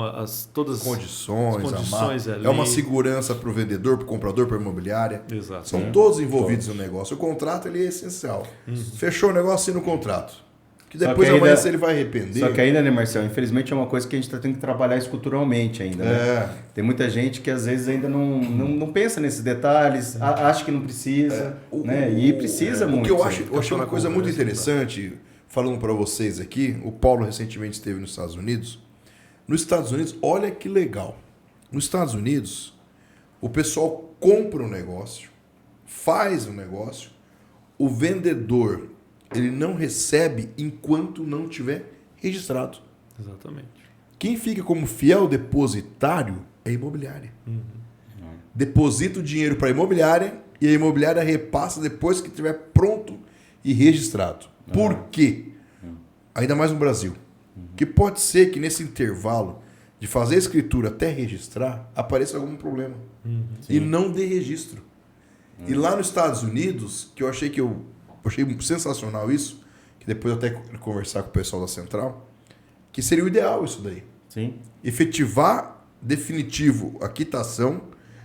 todas as Condições ali. É uma segurança para o vendedor, para o comprador, para a imobiliária. Exato. São todos envolvidos no negócio. O contrato ele é essencial. Fechou o negócio, assina o contrato. Que depois que ainda- amanhã se ele vai arrepender. Só que ainda, né, Marcelo? Infelizmente é uma coisa que a gente tem que trabalhar isso culturalmente ainda, né? Tem muita gente que às vezes ainda não pensa nesses detalhes, acha que não precisa, né? E precisa muito. O que eu achei uma coisa muito interessante, falando para vocês aqui, o Paulo recentemente esteve nos Estados Unidos. Nos Estados Unidos, olha que legal. Nos Estados Unidos, o pessoal compra um negócio, faz um negócio, o vendedor ele não recebe enquanto não tiver registrado. Exatamente. Quem fica como fiel depositário é a imobiliária. Deposita o dinheiro para a imobiliária e a imobiliária repassa depois que estiver pronto e registrado. Por quê? Ainda mais no Brasil. Que pode ser que nesse intervalo de fazer a escritura até registrar apareça algum problema. E não dê registro. E lá nos Estados Unidos, que eu achei sensacional isso, que depois eu até conversar com o pessoal da Central, que seria o ideal isso daí. Sim. Efetivar definitivo a quitação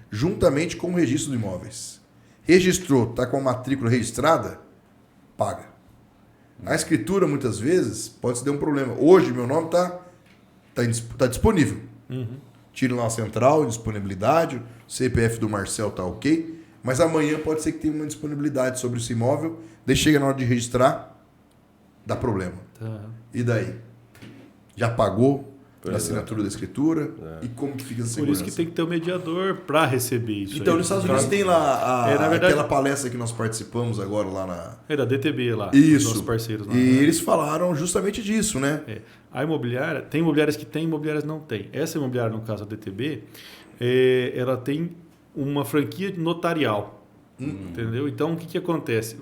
juntamente com o registro de imóveis. Registrou, está com a matrícula registrada, paga. A escritura, muitas vezes, pode ter um problema. Hoje, meu nome tá disponível. Tire lá a central, disponibilidade, o CPF do Marcel tá ok, mas amanhã pode ser que tenha uma disponibilidade sobre esse imóvel, daí chega na hora de registrar, dá problema. Tá. E daí? Já pagou a assinatura da escritura? E como que fica essa Por segurança? isso que tem que ter um mediador para receber isso. Então, aí. nos Estados Unidos tem lá na verdade- aquela palestra que nós participamos agora lá na... É da DTB lá. Isso. Nossos parceiros lá. E eles falaram justamente disso, né? A imobiliária, tem imobiliárias que tem, imobiliárias não tem. Essa imobiliária, no caso da DTB, ela tem uma franquia notarial. Entendeu? Então, o que acontece?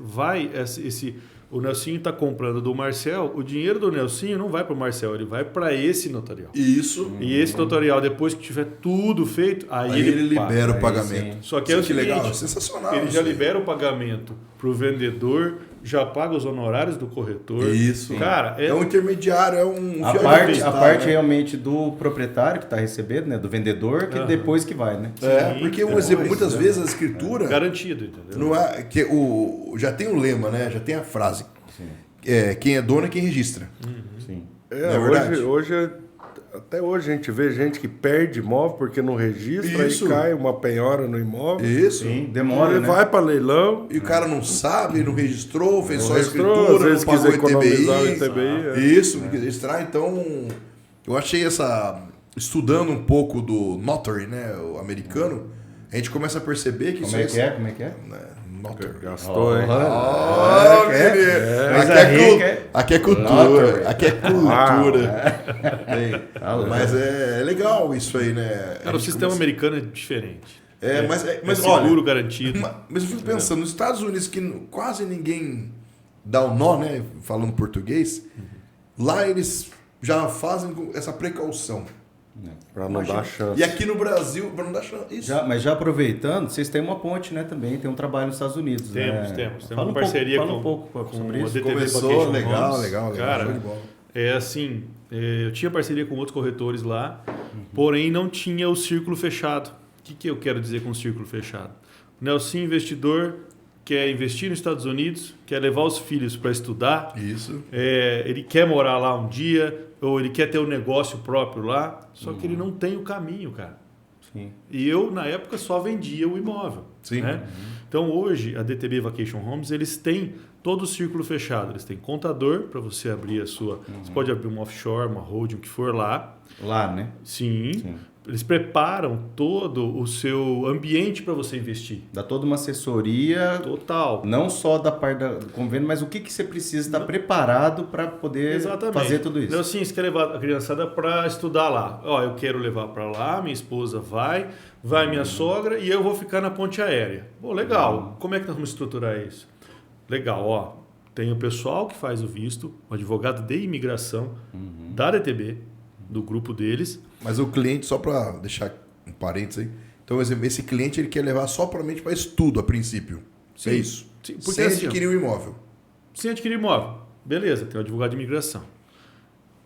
O Nelsinho está comprando do Marcel, o dinheiro do Nelsinho não vai para o Marcel, ele vai para esse notarial. Isso. E esse notarial, depois que tiver tudo feito, aí Aí ele paga. libera o Aí pagamento. Só que é o que seguinte, legal, sensacional. ele isso já aí. libera o pagamento para o vendedor, já paga os honorários do corretor. Isso. Cara, É um intermediário, é um A fiel parte depositário, né? realmente do proprietário que está recebendo, né? Do vendedor, que depois que vai, né? Porque um depois, exemplo, muitas vezes a escritura garantido, entendeu? não é que já tem o lema, né? Já tem a frase. Quem é dono é quem registra. Sim. Não é verdade? Hoje Até hoje a gente vê gente que perde imóvel porque não registra Isso. e cai uma penhora no imóvel. Isso. Sim, demora, Ele né? vai para leilão. E o cara não sabe, não registrou, fez Não só a registrou, escritura, às vezes não pagou quis economizar o ITBI. Isso, não quis registrar. Então, eu achei estudando um pouco do notary, né, o americano, a gente começa a perceber que Como é que é? Como é que é? Né, notary. Gastou, hein? Oh, querido. Aqui é cultura. Aqui é cultura. Mas é legal isso aí, né? Cara, o sistema americano é diferente. Mas seguro, olha, garantido. Mas eu fico pensando, nos Estados Unidos, que quase ninguém dá o nó, né? Falando português, lá eles já fazem essa precaução. Para não dar chance. E aqui no Brasil, para não dar chance. Isso. Mas já aproveitando, vocês têm uma ponte, né, também, tem um trabalho nos Estados Unidos, Temos. né? Temos Fala uma um parceria pouco, fala um pouco sobre a isso. DTB Começou, Vacation legal. Homes. Cara, Show de bola. é assim, eu tinha parceria com outros corretores lá, porém não tinha o círculo fechado. O que eu quero dizer com o círculo fechado? O Nelson investidor quer investir nos Estados Unidos, quer levar os filhos para estudar, Isso. ele quer morar lá um dia, ou ele quer ter um negócio próprio lá, só que ele não tem o caminho, cara. Sim. E eu, na época, só vendia o imóvel. Sim. Né? Então, hoje, a DTB Vacation Homes, eles têm todo o círculo fechado. Eles têm contador para você abrir a sua... Você pode abrir uma offshore, uma holding, o que for lá. Lá, né? Sim. Eles preparam todo o seu ambiente para você investir. Dá toda uma assessoria, Total. não só da parte do convênio, mas o que você precisa estar preparado para poder fazer tudo isso. Então, assim, você quer levar a criançada para estudar lá. Ó, eu quero levar para lá, minha esposa vai minha sogra e eu vou ficar na ponte aérea. Pô, legal. Como é que nós vamos estruturar isso? Legal, ó. Tem o pessoal que faz o visto, o advogado de imigração da DTB, do grupo deles. Mas o cliente, só para deixar um parênteses aí, então esse cliente ele quer levar somente para estudo a princípio. Sim. É isso. Sim, porque Sem assim, adquirir o imóvel. sem adquirir imóvel. Beleza, tem o advogado de imigração.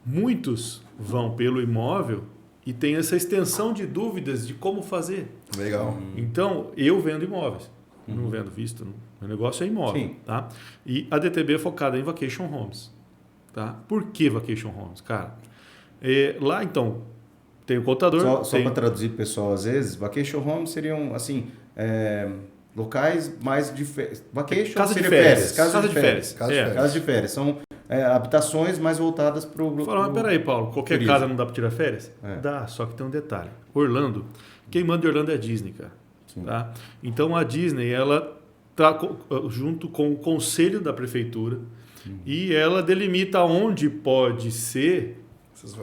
Muitos vão pelo imóvel e tem essa extensão de dúvidas de como fazer. Legal. Então, eu vendo imóveis. Não vendo visto. Meu negócio é imóvel. Sim. Tá? E a DTB é focada em Vacation Homes. Tá? Por que Vacation Homes? Cara, lá então, tem o contador... Só para traduzir para o pessoal, às vezes, vacation homes seriam, assim, locais mais de férias. Vacation Casa de seria férias. Casa de férias. Casa de férias. Casa de férias. São habitações mais voltadas para o... Fala, mas peraí, Paulo, qualquer turismo. casa não dá para tirar férias? Dá, só que tem um detalhe. Orlando, quem manda em Orlando é a Disney, cara. Tá? Então a Disney, ela está junto com o conselho da prefeitura e ela delimita onde pode ser essas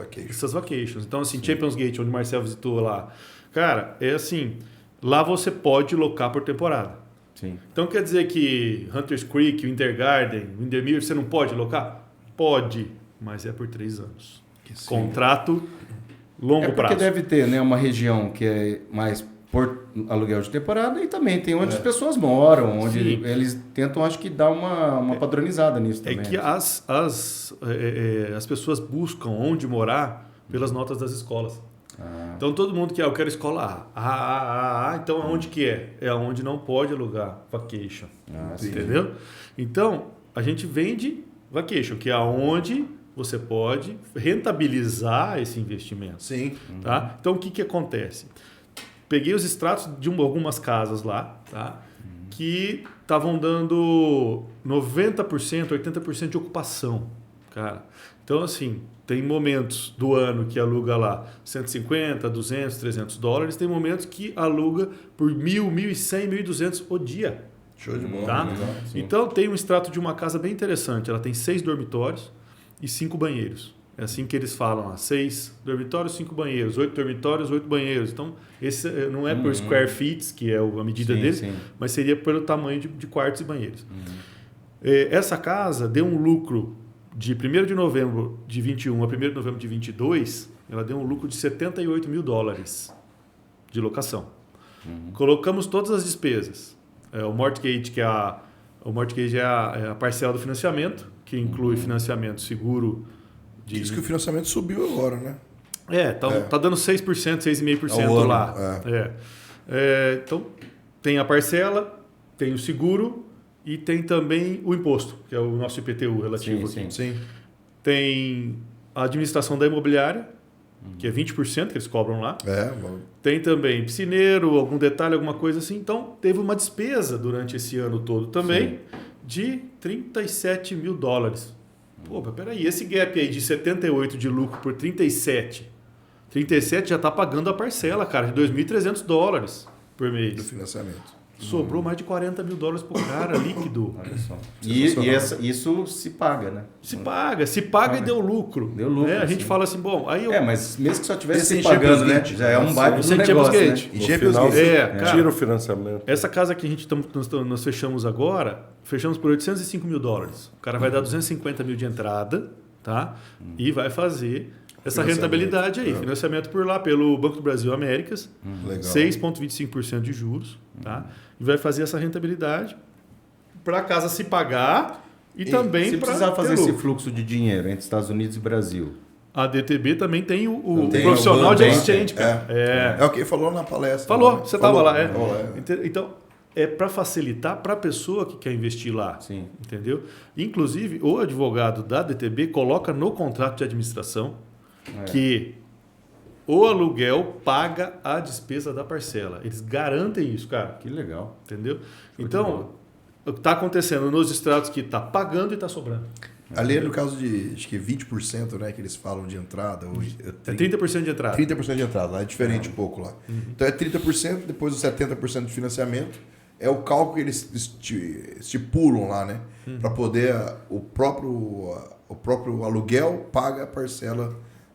vacations. Então, assim, Champions Gate, onde o Marcel visitou lá. Cara, é assim, lá você pode locar por temporada. Sim. Então quer dizer que Hunters Creek, Winter Garden, Windermere, você não pode locar? Pode, mas é por 3 anos. Contrato longo porque prazo. deve ter, né, uma região que é mais por aluguel de temporada e também tem onde as pessoas moram, onde Sim. eles tentam, acho que, dar uma padronizada nisso também. É que as pessoas buscam onde morar pelas notas das escolas. Então todo mundo quer, eu quero escola A. Então aonde que é? É onde não pode alugar vacation. Entendeu? Então a gente vende vacation, que é aonde você pode rentabilizar esse investimento. Sim. Tá? Então o que acontece? Peguei os extratos de algumas casas lá, tá? Que estavam dando 90%, 80% de ocupação, cara. Então, assim, tem momentos do ano que aluga lá 150, 200, 300 dólares, tem momentos que aluga por 1.000, 1.100, 1.200 o dia. Show de bola. Tá? Legal. Então, tem um extrato de uma casa bem interessante. Ela tem 6 dormitórios e 5 banheiros. É assim que eles falam, 6 dormitórios, 5 banheiros, 8 dormitórios, 8 banheiros. Então, esse não é por square feet, que é a medida deles, mas seria pelo tamanho de quartos e banheiros. Essa casa deu um lucro de 1º de novembro de 21 a 1º de novembro de 22, ela deu um lucro de 78 mil dólares de locação. Colocamos todas as despesas. O mortgage, o mortgage é a parcela do financiamento, que inclui financiamento, seguro... Diz que o financiamento subiu agora, né? Tá dando 6%, 6,5% lá. Então, tem a parcela, tem o seguro e tem também o imposto, que é o nosso IPTU relativo aqui. Sim. Tem a administração da imobiliária, que é 20% que eles cobram lá. Mano. Tem também piscineiro, algum detalhe, alguma coisa assim. Então, teve uma despesa durante esse ano todo também de $37 mil. Pô, mas peraí, esse gap aí de 78 de lucro por 37 já está pagando a parcela, cara, de $2.300 por mês. Do financiamento. Sobrou mais de $40 mil pro cara, líquido. Olha só. Isso se paga, né? Se paga e deu lucro. Deu lucro, né? A gente sim. fala assim, bom, aí eu... mas mesmo que só tivesse Esse se pagando, né? Champions Já é um baita Esse do é Champions negócio, Gate. né? E No Champions final, League. cara, tira o financiamento. essa casa que a gente nós fechamos agora, fechamos por $805 mil. O cara vai dar 250 mil de entrada, tá? E vai fazer essa rentabilidade aí. Financiamento por lá, pelo Banco do Brasil Américas, Legal. 6,25% de juros, tá? E vai fazer essa rentabilidade para a casa se pagar e também Se para precisar fazer esse fluxo de dinheiro entre Estados Unidos e Brasil. A DTB também tem o Tem profissional o de banco, exchange, cara. É o que falou na palestra. Falou, né? você estava lá. Falou, Então, é para facilitar para a pessoa que quer investir lá. Sim. Entendeu? Inclusive, o advogado da DTB coloca no contrato de administração que o aluguel paga a despesa da parcela. Eles garantem isso, cara. Que legal. Entendeu? Então, o que está acontecendo nos estratos que está pagando e está sobrando. Ali é no caso de, acho que 20%, né, que eles falam de entrada. Ou É 30% de entrada. 30% de entrada, lá é diferente um pouco lá. Então é 30%, depois os 70% de financiamento. É o cálculo que eles estipulam lá, né? Para poder o próprio aluguel paga a parcela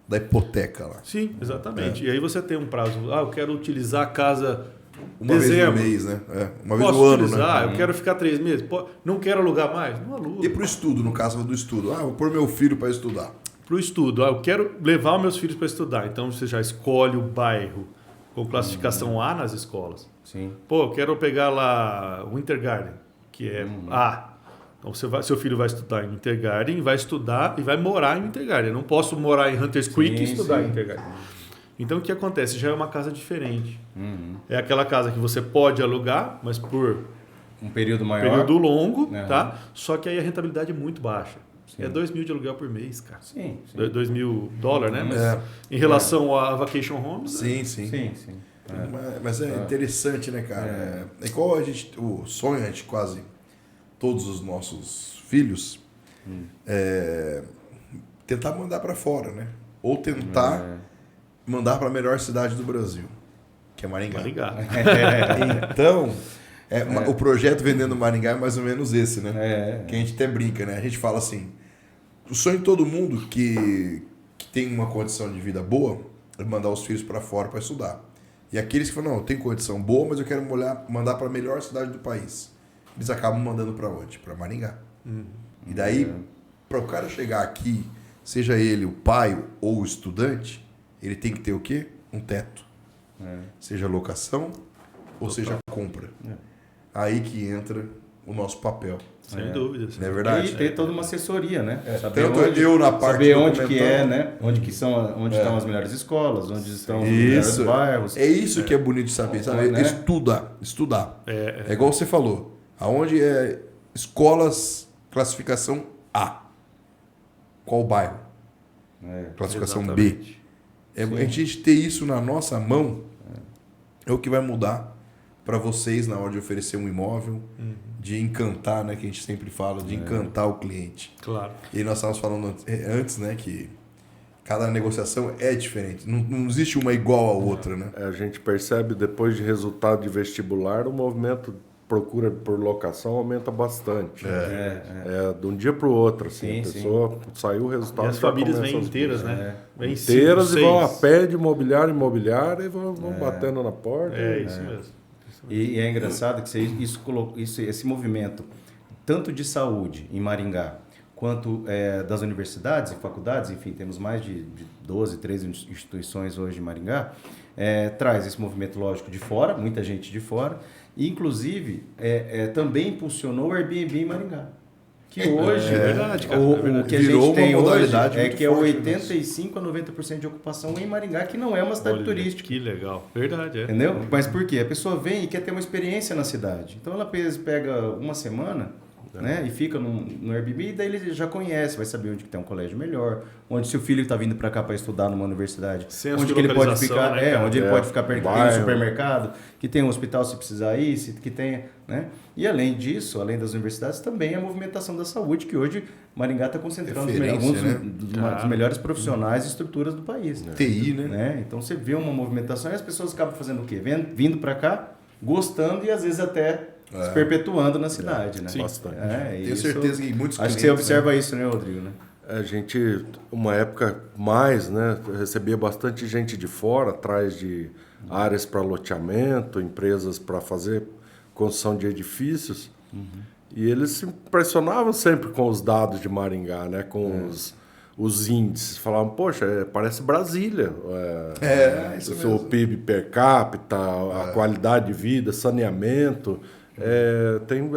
da hipoteca lá. Sim, exatamente. E aí você tem um prazo. Eu quero utilizar a casa Uma vez dezembro. no mês, né? Uma vez Posso no ano, utilizar? né? Eu quero ficar 3 meses. Não quero alugar mais? Não aluga. E para o estudo, no caso do estudo. Vou pôr meu filho para estudar. Para o estudo. Eu quero levar meus filhos para estudar. Então você já escolhe o bairro com classificação A nas escolas. Sim. Pô, eu quero pegar lá o Intergarden, que é A. Então seu filho vai estudar em Intergarden, vai estudar e vai morar em Intergarden. Eu não posso morar em Hunters Creek e estudar em Intergarden. Então o que acontece? Já é uma casa diferente. É aquela casa que você pode alugar, mas por Um período maior. período longo, tá? Só que aí a rentabilidade é muito baixa. É $2 mil de aluguel por mês, cara. Sim. $2 mil, né? Mas em relação a vacation homes... Sim. Sim. Mas é interessante, né, cara? É igual o sonho, a gente quase, todos os nossos filhos, tentar mandar para fora, né? Ou tentar mandar para a melhor cidade do Brasil, que é Maringá. Então, o projeto Vendendo Maringá é mais ou menos esse, né? Que a gente até brinca, né? A gente fala assim, o sonho de todo mundo que tem uma condição de vida boa é mandar os filhos para fora para estudar. E aqueles que falam, não, eu tenho condição boa, mas eu quero mandar para a melhor cidade do país. Eles acabam mandando para onde? Para Maringá. E daí, para o cara chegar aqui, seja ele o pai ou o estudante, ele tem que ter o quê? Um teto. Seja locação ou seja compra. Aí que entra o nosso papel. Sem dúvida. Não é verdade? E ter toda uma assessoria, né? Tanto eu na parte saber onde que documental. é, né? Onde estão as melhores escolas, onde estão os melhores bairros. É isso que é bonito de saber, sabe? Né? Estudar. É igual você falou. Aonde é escolas classificação A? Qual bairro? Classificação B. A gente ter isso na nossa mão é o que vai mudar para vocês na hora de oferecer um imóvel, de encantar, né? Que a gente sempre fala, de encantar o cliente. Claro. E nós estávamos falando antes, né? Que cada negociação é diferente. Não existe uma igual à outra, né? A gente percebe, depois de resultado de vestibular, o movimento procura por locação aumenta bastante. De um dia para o outro, assim. A pessoa saiu o resultado. E as famílias vêm inteiras, né? Vêm Inteiras 5, e vão a 6. pé de imobiliária e vão batendo na porta. Isso mesmo. E é engraçado que esse movimento, tanto de saúde em Maringá, quanto das universidades e faculdades, enfim, temos mais de 12, 13 instituições hoje em Maringá, traz esse movimento, lógico, de fora, muita gente de fora, e inclusive também impulsionou o Airbnb em Maringá. Que hoje, verdade, cara, o que a Virou gente tem uma hoje modalidade muito que é forte 85% a 90% de ocupação em Maringá, que não é uma cidade Olha, turística. Que legal. Verdade, Entendeu? Mas por quê? A pessoa vem e quer ter uma experiência na cidade. Então ela pega uma semana né? E fica no Airbnb, e daí ele já conhece, vai saber onde que tem um colégio melhor, onde se o filho está vindo para cá para estudar numa universidade, onde que ele pode ficar, onde ele pode ficar perto, que tem um supermercado, que tem um hospital se precisar ir, que tem, né? E além disso, além das universidades, também a movimentação da saúde, que hoje Maringá está concentrando alguns dos melhores profissionais e estruturas do país. TI, né? Então você vê uma movimentação e as pessoas acabam fazendo o quê? Vindo para cá, gostando e às vezes até se perpetuando na cidade, né? Sim. Bastante. Tenho certeza que muitos acho que você observa isso, né, Rodrigo? Né? A gente, uma época mais, né, recebia bastante gente de fora, atrás de áreas para loteamento, empresas para fazer construção de edifícios, e eles se impressionavam sempre com os dados de Maringá, né, com os índices. Falavam, poxa, parece Brasília. Isso o seu mesmo. PIB per capita, a qualidade de vida, saneamento.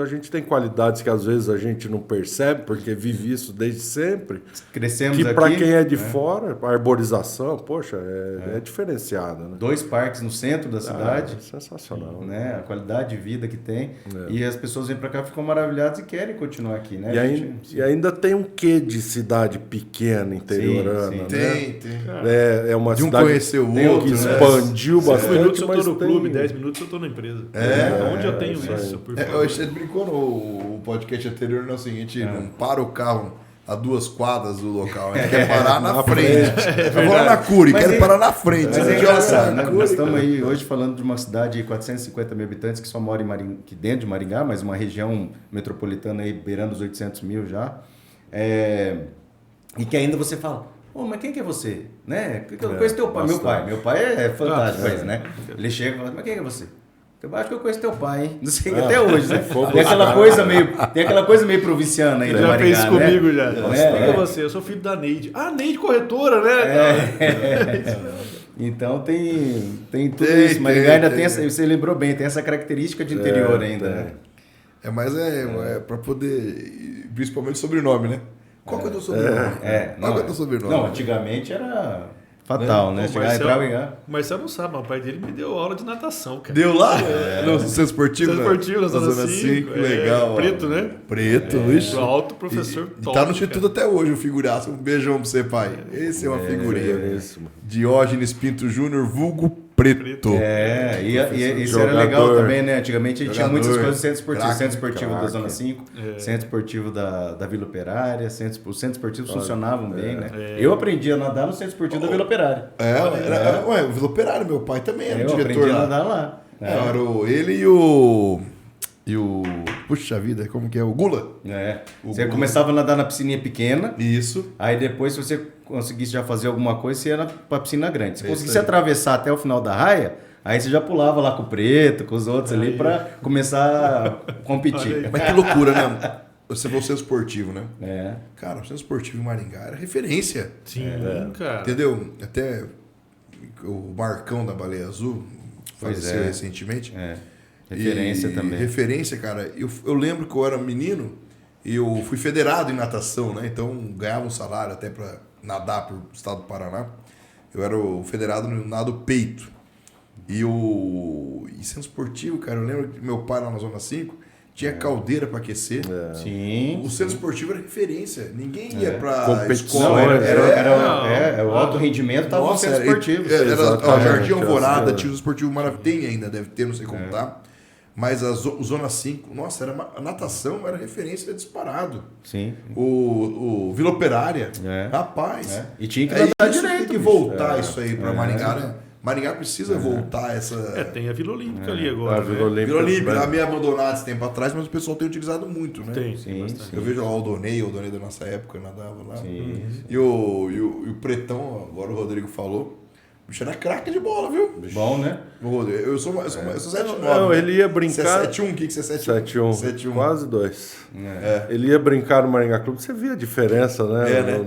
A gente tem qualidades que às vezes a gente não percebe, porque vive isso desde sempre. Crescemos que aqui. para quem é de fora, a arborização, poxa, é diferenciada. Né? 2 parques no centro da cidade. Sensacional. Né? A qualidade de vida que tem. E as pessoas vêm para cá, ficam maravilhadas e querem continuar aqui. Né? E ainda tem um quê de cidade pequena, interiorana. Sim. Né? Tem. É uma De um cidade conhecer o que outro, né? expandiu 5 bastante. minutos eu mas tô no tem- clube, 10 minutos eu tô na empresa. Onde eu tenho isso? Por favor. A gente brincou no podcast anterior, não é o seguinte, não para o carro a 2 quadras do local, a gente quer parar na frente. Eu vou lá na Cury, quero parar na frente. Mas é A gente engraçado, olha né? na Nós Cury. estamos aí hoje falando de uma cidade de 450 mil habitantes que só mora em Maringá, que dentro de Maringá, mas uma região metropolitana aí beirando os 800 mil já. E que ainda você fala, mas quem que é você? Né? Eu conheço teu pai. Meu pai é fantástico, né? Ele chega e fala, mas quem é você? Eu acho que eu conheço teu pai, hein? Não sei, até hoje, né? Tem aquela coisa meio provinciana aí Ele de já Maringá, fez comigo né? já. Quem é você? Eu sou filho da Neide. Ah, Neide corretora, né? Então tem tudo isso. Maringá ainda tem essa, você lembrou bem, tem essa característica de interior ainda, né? Mas é para poder, principalmente sobrenome, né? Qual que é o teu sobrenome? Qual que é o teu sobrenome? Não, antigamente era fatal, né? Pô, Chegar, entrava em Marcelo não sabe, mas o pai dele me deu aula de natação, cara. Deu lá? No Centro Esportivo? Centro Esportivo, na Zona 5. Legal. ó. Preto, né? Preto, ixi. Alto professor E top. tá no Instituto até hoje, o figuraço. Um beijão pra você, pai. Esse é uma figurinha. Belíssimo. Diógenes Pinto Júnior, vulgo Preto. E isso era Jogador. legal também, né? Antigamente a gente tinha muitas Jogador. coisas, centro esportivo, Craque, centro esportivo da craque. Zona 5, centro esportivo da Vila Operária, os centros esportivos funcionavam bem, né? Eu aprendi a nadar no centro esportivo da Vila Operária. O Vila Operário, meu pai também era Eu diretor aprendi a lá. nadar lá. Era ele e o... Puxa vida, como que é? O Gula? Você Gula. começava a nadar na piscininha pequena, Isso. aí depois, se você conseguisse já fazer alguma coisa, você ia pra piscina grande. Se É isso conseguisse aí. atravessar até o final da raia, aí você já pulava lá com o Preto, com os outros ali, pra começar a competir. Mas que loucura, né? Você falou centro esportivo, né? É. Cara, o centro esportivo em Maringá era referência. Sim, cara. Entendeu? Até o Marcão da Baleia Azul faleceu recentemente. Referência também. Referência, cara. Eu lembro que eu era menino e eu fui federado em natação, né? Então ganhava um salário até para nadar pro estado do Paraná. Eu era o federado no nado peito. E centro esportivo, cara, eu lembro que meu pai lá na Zona 5 tinha caldeira para aquecer. Sim. O centro esportivo era referência. Ninguém ia pra Competição, escola. O alto rendimento estava no centro esportivo. Jardim Exatamente, Alvorada, assim, tinha o esportivo maravilhoso. Tem ainda, deve ter, não sei como tá. Mas a Zona 5, nossa, a natação era referência disparado. Sim. O Vila Operária, rapaz. E tinha que Isso nadar tem direito. que bicho. voltar isso aí pra Maringá, né? Maringá precisa voltar essa... Tem a Vila Olímpica ali agora. A Vila né? Vila Olímpica, também. a meio abandonada esse tempo atrás, mas o pessoal tem utilizado muito, né? Tem, Sim, bastante. Eu vejo o Aldonei da nossa época, nadava lá. E o Pretão, agora o Rodrigo falou, o bicho era craque de bola, viu? Bom, né? O Rodrigo, eu sou 7'9". Não, né? ele ia brincar- Você é 7'1", o que você é 7'1"? 7-1, quase 2. É. Ele ia brincar no Maringá Clube, você via a diferença, né? Né?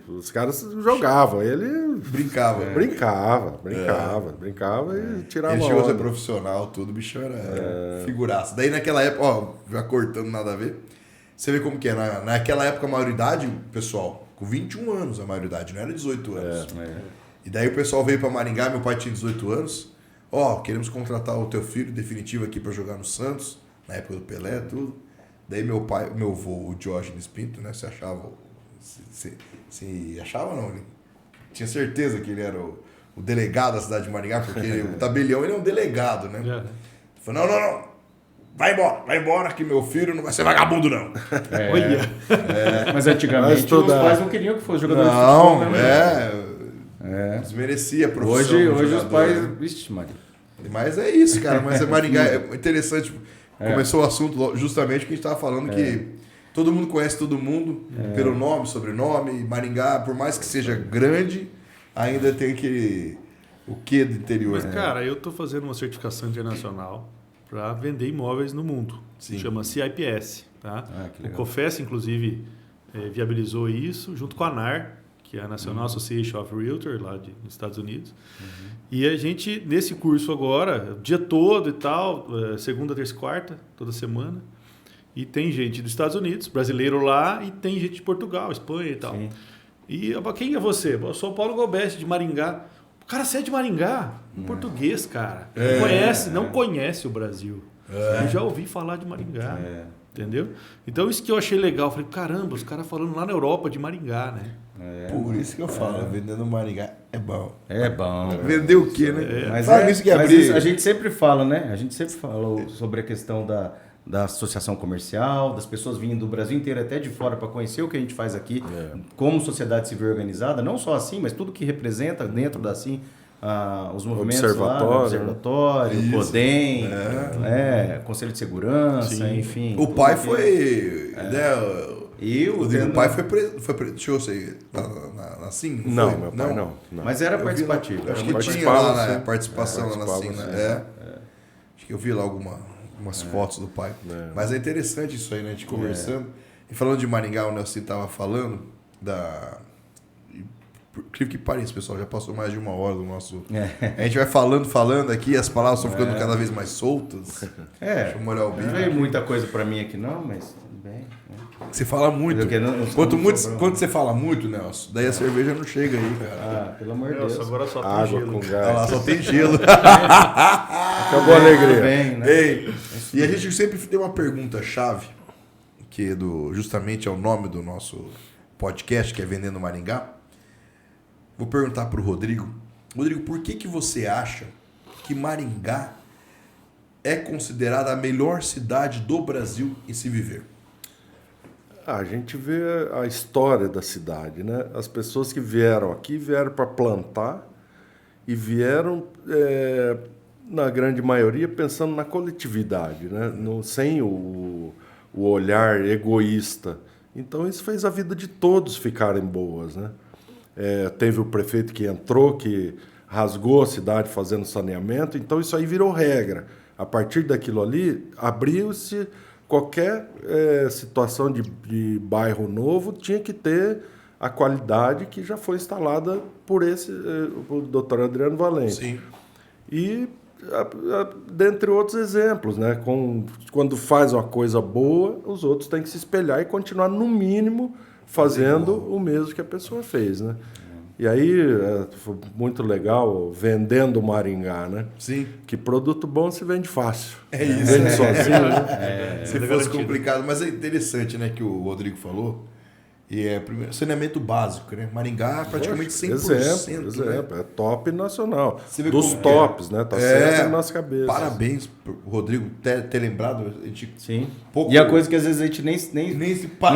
Os caras jogavam, ele Brincava. brincava e tirava Ele chegou a ser onda. profissional, tudo, o bicho era figuraça. Daí naquela época, ó, já cortando nada a ver, você vê como que é. Naquela época a maioridade, pessoal, com 21 anos a maioridade, não era 18 anos. E daí o pessoal veio pra Maringá, meu pai tinha 18 anos, ó, queremos contratar o teu filho definitivo aqui pra jogar no Santos, na época do Pelé, tudo. Daí meu avô, o Diógenes Pinto, né? Se achava... Se achava não, ele tinha certeza que ele era o delegado da cidade de Maringá, porque o tabelião ele é um delegado, né? Ele falou, não, vai embora que meu filho não vai ser vagabundo, não. Mas antigamente os pais não queriam que fosse jogador de futebol. Não, desmerecia a profissão. Hoje os pais... Vixe, Maria. Mas é isso, cara. Mas Maringá é interessante. Começou o assunto justamente porque a gente estava falando que todo mundo conhece todo mundo pelo nome, sobrenome. Maringá, por mais que seja grande, ainda tem o quê do interior. Mas, cara, eu estou fazendo uma certificação internacional para vender imóveis no mundo. Sim. Chama-se IPS. Tá? O COFES, inclusive, viabilizou isso junto com a ANAR, que é a National Association of Realtors, lá dos Estados Unidos. E a gente, nesse curso agora, o dia todo e tal, segunda, terça e quarta, toda semana, e tem gente dos Estados Unidos, brasileiro lá, e tem gente de Portugal, Espanha e tal. Sim. E quem é você? Eu sou o Paulo Golbesti, de Maringá. Cara, você é de Maringá? Português, cara. Não conhece o Brasil. Eu já ouvi falar de Maringá. Entendeu? Então, isso que eu achei legal. Eu falei, caramba, os caras falando lá na Europa de Maringá, né? Por isso que eu falo, vendendo Maringá é bom. É bom. Vender o quê, né? Mas isso que abrir. A gente sempre fala, né? A gente sempre falou sobre a questão da associação comercial, das pessoas vindo do Brasil inteiro, até de fora, para conhecer o que a gente faz aqui como sociedade civil organizada, não só assim, mas tudo que representa dentro da assim, os movimentos Observatório, o CODEM, Conselho de Segurança, enfim. O pai foi... o pai foi chegou a ser assim? Não, meu pai não. Mas era participativo. Acho que tinha lá na participação lá na Sina. Acho que eu vi lá algumas fotos do pai. Mas é interessante isso aí, né? A gente conversando. E falando de Maringá, o Nelson estava falando incrível que pareça, pessoal, já passou mais de 1 hora do nosso... A gente vai falando aqui, as palavras estão ficando cada vez mais soltas. Deixa eu molhar o bico. Não veio muita coisa pra mim aqui não, mas tudo bem. Você fala muito. Quando você fala muito, Nelson, daí a cerveja não chega aí, cara. Pelo amor de Deus. Agora só tem Água gelo. com gás. Olha lá, só tem gelo. Acabou a alegria. Bem, né? E a gente sempre tem uma pergunta-chave, que justamente é o nome do nosso podcast, que é Vendendo Maringá. Vou perguntar para o Rodrigo. Rodrigo, por que você acha que Maringá é considerada a melhor cidade do Brasil em se viver? A gente vê a história da cidade, né? As pessoas que vieram aqui vieram para plantar e vieram, na grande maioria, pensando na coletividade, né? Sem o olhar egoísta. Então, isso fez a vida de todos ficarem boas, né? Teve o prefeito que entrou, que rasgou a cidade fazendo saneamento, então isso aí virou regra. A partir daquilo ali, abriu-se qualquer situação de bairro novo, tinha que ter a qualidade que já foi instalada por o doutor Adriano Valente. Sim. E, dentre outros exemplos, né? Quando faz uma coisa boa, os outros têm que se espelhar e continuar, no mínimo, fazendo o mesmo que a pessoa fez, né? E aí, foi muito legal, vendendo Maringá, né? Sim. Que produto bom se vende fácil. É isso. Vende sozinho, né? Se fosse complicado. Mas é interessante, né, que o Rodrigo falou. E primeiro, saneamento básico, né? Maringá é praticamente 100%. Exemplo. É top nacional. Dos tops, né? Tá certo nas cabeças. Parabéns pro Rodrigo ter lembrado. Sim. E a coisa que às vezes a gente nem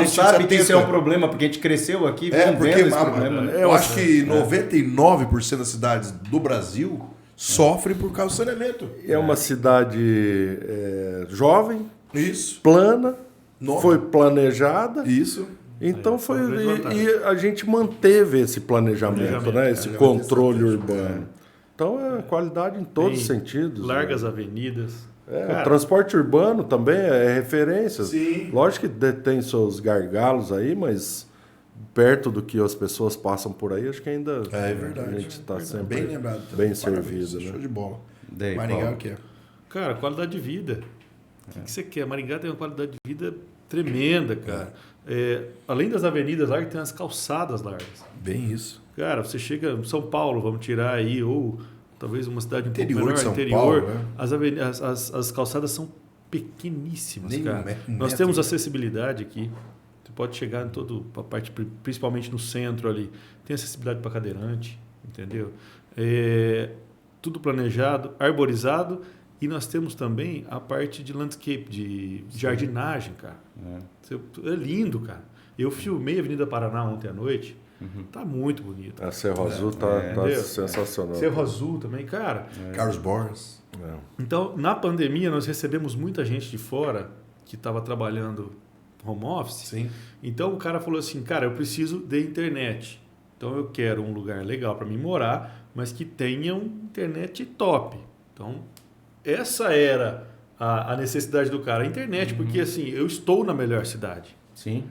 sabe que isso é um problema, porque a gente cresceu aqui vendo esse problema. Né? Eu acho que 99% das cidades do Brasil sofrem por causa do saneamento. É uma cidade jovem, isso, plana, nova, foi planejada. Isso. Então e a gente manteve esse planejamento, né? Esse controle urbano. Então é qualidade em todos os sentidos. Largas avenidas. O transporte urbano também é referência. Sim. Lógico que tem seus gargalos aí, mas perto do que as pessoas passam por aí, acho que ainda verdade, a gente está sempre bem lembrado, bem servido. Show de bola. Daí, Maringá, o que é? Cara, qualidade de vida. O que você quer? Maringá tem uma qualidade de vida tremenda, cara. Além das avenidas largas, tem as calçadas largas. Bem isso. Cara, você chega em São Paulo, vamos tirar aí, ou talvez uma cidade um pouco menor, de São interior. Paulo, né? As calçadas são pequeníssimas, Nem cara. um metro. Nós temos acessibilidade aqui. Você pode chegar em toda a parte, principalmente no centro ali. Tem acessibilidade para cadeirante, entendeu? Tudo planejado, arborizado. E nós temos também a parte de landscape, de jardinagem, cara. É lindo, cara. Eu filmei a Avenida Paraná ontem à noite. Tá muito bonito. A Cerro Azul tá sensacional. Cerro Azul também, cara. Carlos Borges. Então, na pandemia, nós recebemos muita gente de fora que estava trabalhando home office. Sim. Então, o cara falou assim, cara, eu preciso de internet. Então, eu quero um lugar legal para mim morar, mas que tenha uma internet top. Então, essa era a necessidade do cara, a internet, porque assim, eu estou na melhor cidade. Sim.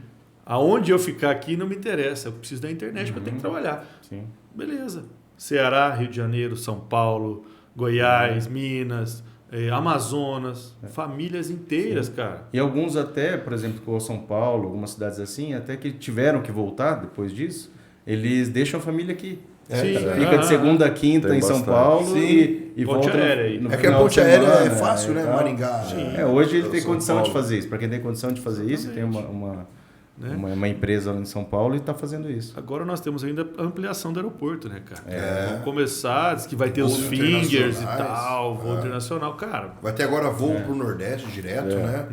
Aonde eu ficar aqui não me interessa, eu preciso da internet para ter que trabalhar. Sim. Beleza. Ceará, Rio de Janeiro, São Paulo, Goiás, Minas, Amazonas, famílias inteiras, cara. E alguns até, por exemplo, como São Paulo, algumas cidades assim, até que tiveram que voltar depois disso, eles deixam a família aqui. Sim, Fica de segunda a quinta Tem em São bastante. Paulo Sim. e Ponte volta aérea aí. no É que a final de ponte aérea semana, é fácil, né? e tal. Maringá. Hoje ele tem São condição de Paulo. fazer isso. Para quem tem condição de fazer isso, tem uma empresa lá em São Paulo e está fazendo isso. Agora nós temos ainda a ampliação do aeroporto, né, cara? Vamos começar, diz que vai ter os Voos fingers e internacionais. tal, voo internacional. Cara, Vai ter agora voo pro Nordeste direto, né?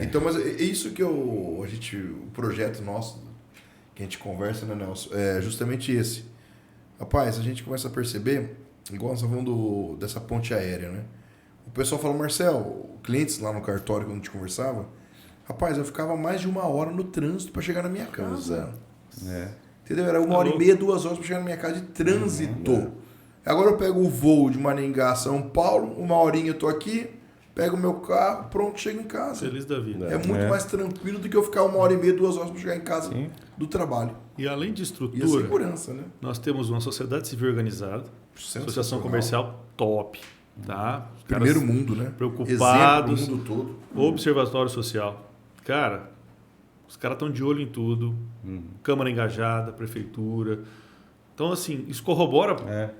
Então, mas é isso que o projeto nosso, que a gente conversa, né, Nelson? É justamente esse. Rapaz, a gente começa a perceber, igual nós estamos falando dessa ponte aérea, né? O pessoal fala, Marcel, clientes lá no cartório, quando a gente conversava, rapaz, eu ficava mais de 1 hora no trânsito para chegar na minha casa. Entendeu? Era 1h30, 2 horas para chegar na minha casa de trânsito. Agora eu pego o voo de Maringá a São Paulo, 1 horinha eu tô aqui, pego o meu carro, pronto, chego em casa. feliz da vida. É muito mais tranquilo do que eu ficar 1h30, 2 horas para chegar em casa do trabalho. E além de E a estrutura, segurança, né? nós temos uma sociedade civil organizada, associação Sensacional. comercial top, tá? Os Primeiro caras mundo, né? preocupados, Exemplo no mundo todo. observatório social. Cara, os caras estão de olho em tudo, Câmara engajada, Prefeitura. Então, assim, isso corrobora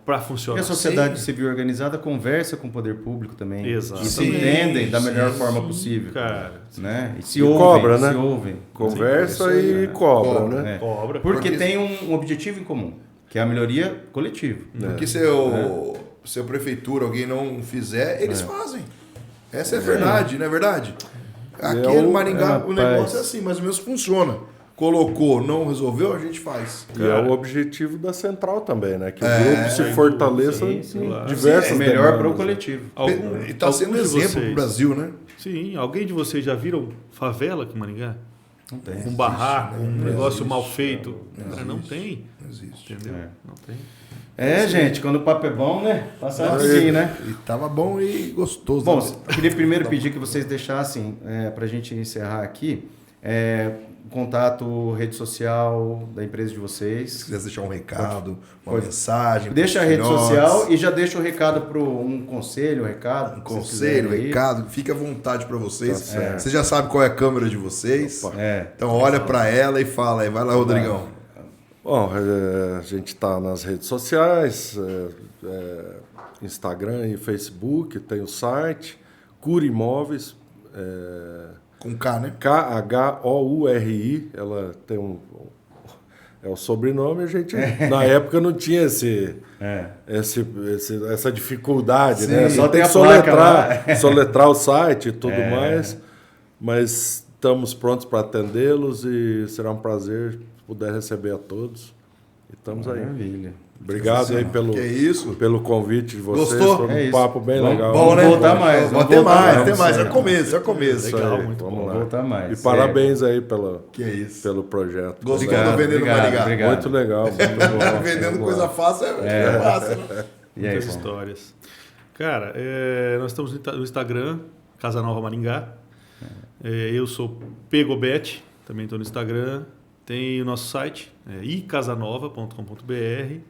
para E funcionar. a sociedade civil organizada conversa com o poder público também. Exatamente. E se entendem da melhor Sim, forma sim, possível. cara. Né? E se E ouvem, cobra, né? se ouvem. Conversa Sim, isso aí, e né? cobra, Cobra, né? Cobra. Porque Porque- tem um objetivo em comum, que é a melhoria coletiva. Porque se a prefeitura, alguém não fizer, eles fazem. Essa é a verdade, não é verdade? Aqui É no o- Maringá o rapaz. negócio é assim, mais ou menos funciona. Colocou, não resolveu, a gente faz. E é o objetivo da central também, né? Que o grupo se fortaleça sim, sim. em diversas É melhor para o demandas. coletivo. E está sendo alguns de exemplo vocês- pro Brasil, né? Sim, alguém de vocês já viram favela aqui em Maringá? Não tem. Um barraco, um não negócio existe, mal feito. não Cara, não existe. tem. Não existe. Entendeu? Não tem. Gente, quando o papo é bom, né? Passa rapidinho, né? E tava bom e gostoso. Bom, né? eu queria primeiro pedir que vocês deixassem, para a gente encerrar aqui, contato, rede social da empresa de Se vocês. quiser deixar um recado, uma Pode. mensagem. Deixa a pros rede filhotes, social e já deixa o recado para um conselho, um recado. Um que vocês conselho, quiserem aí. recado, fique à vontade para vocês. Tá certo. Você já sabe qual é a câmera de vocês. Então olha para ela e fala aí. Vai lá, Rodrigão. Bom, a gente está nas redes sociais, Instagram e Facebook, tem o site, Cura Imóveis, Com K, né? KHOURI, ela tem é o sobrenome, a gente na época não tinha essa dificuldade, Sim, né? só Só tem tem a que placa soletrar o site e tudo mais, mas estamos prontos para atendê-los e será um prazer se puder receber a todos. E estamos aí. Maravilha. Obrigado aí Que é isso? pelo convite de vocês. Gostou? Foi um É isso. papo bem Vamos- legal. vamos voltar mais, Vamos ter vamos voltar mais, mais, tem mais. sério. É começo, é começo. Isso Legal, aí, muito vamos bom. lá. Voltar mais. E parabéns aí pelo Que é isso. projeto. Gostou Obrigado, do Vendendo obrigado, Maringá? obrigado. Muito legal. Muito bom. Vendendo Vamos coisa lá. fácil é fácil. Né? E aí, Muitas Paulo? histórias. Cara, nós estamos no Instagram, Casa Nova Maringá. Eu sou Pegobet, também estou no Instagram. Tem o nosso site, icasanova.com.br.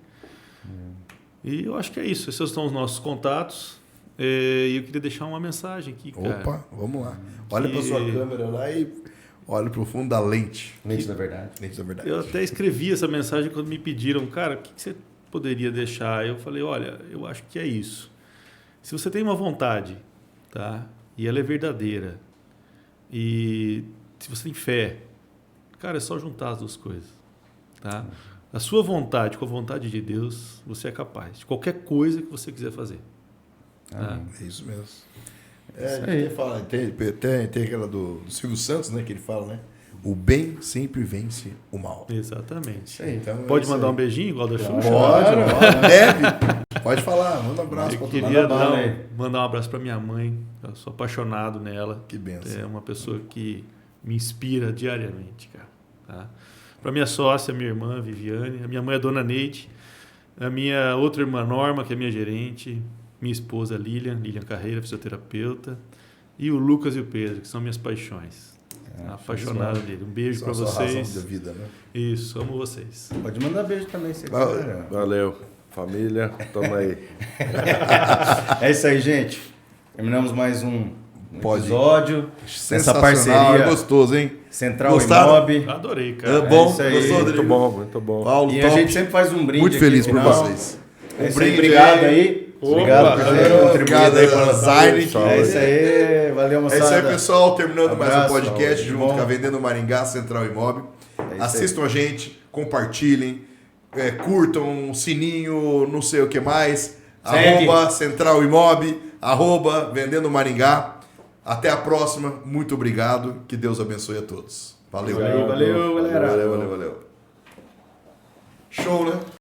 E eu acho que é isso. Esses são os nossos contatos. E eu queria deixar uma mensagem aqui, cara. Opa, vamos lá. Olha para sua câmera lá e olha para o fundo da lente. Mente da verdade. Lente da verdade. Eu até escrevi essa mensagem quando me pediram, cara, o que você poderia deixar? Eu falei, olha, eu acho que é isso. Se você tem uma vontade, tá, e ela é verdadeira, e se você tem fé, cara, é só juntar as duas coisas, tá? A sua vontade com a vontade de Deus, você é capaz de qualquer coisa que você quiser fazer. Tá? É isso mesmo. A gente fala, tem aquela do Silvio Santos, né, que ele fala, né? O bem sempre vence o mal. Exatamente. Então, Pode mandar um beijinho igual da Xuxa? Pode, deve. Pode falar, manda um abraço para todo mundo. Queria mandar um abraço para minha mãe. Eu sou apaixonado nela. Que benção. É uma pessoa que me inspira diariamente, cara. Tá? Para minha sócia, minha irmã Viviane, a minha mãe é a Dona Neide, a minha outra irmã Norma, que é minha gerente, minha esposa Lilian Carreira, fisioterapeuta, e o Lucas e o Pedro, que são minhas paixões. Apaixonado dele. Um beijo para vocês. Razão da vida, né? Isso, amo vocês. Pode mandar beijo também, se quiser. Valeu, família. Tamo aí. É isso aí, gente. Terminamos mais um episódio. Sensacional, Essa parceria gostoso, hein? Central Gostaram? Imob. Adorei, cara. É bom, isso aí. gostou, Muito Rodrigo? bom, muito bom. Paulo, E top. a gente sempre faz um brinde. Muito feliz aqui por no final. vocês. É isso brinde aí, obrigado aí. Obrigado por ter contribuído Obrigado aí aí para pela Zaire. É isso aí, valeu, É moçada. isso aí, pessoal. Terminando mais um Abraço, podcast saúde, junto bom. com a Vendendo Maringá, Central Imob. Assistam a gente, compartilhem, curtam, sininho, não sei o que mais. Segue. @Central Imob, @Vendendo Maringá. Até a próxima. Muito obrigado. Que Deus abençoe a todos. Valeu. Valeu, galera. Valeu.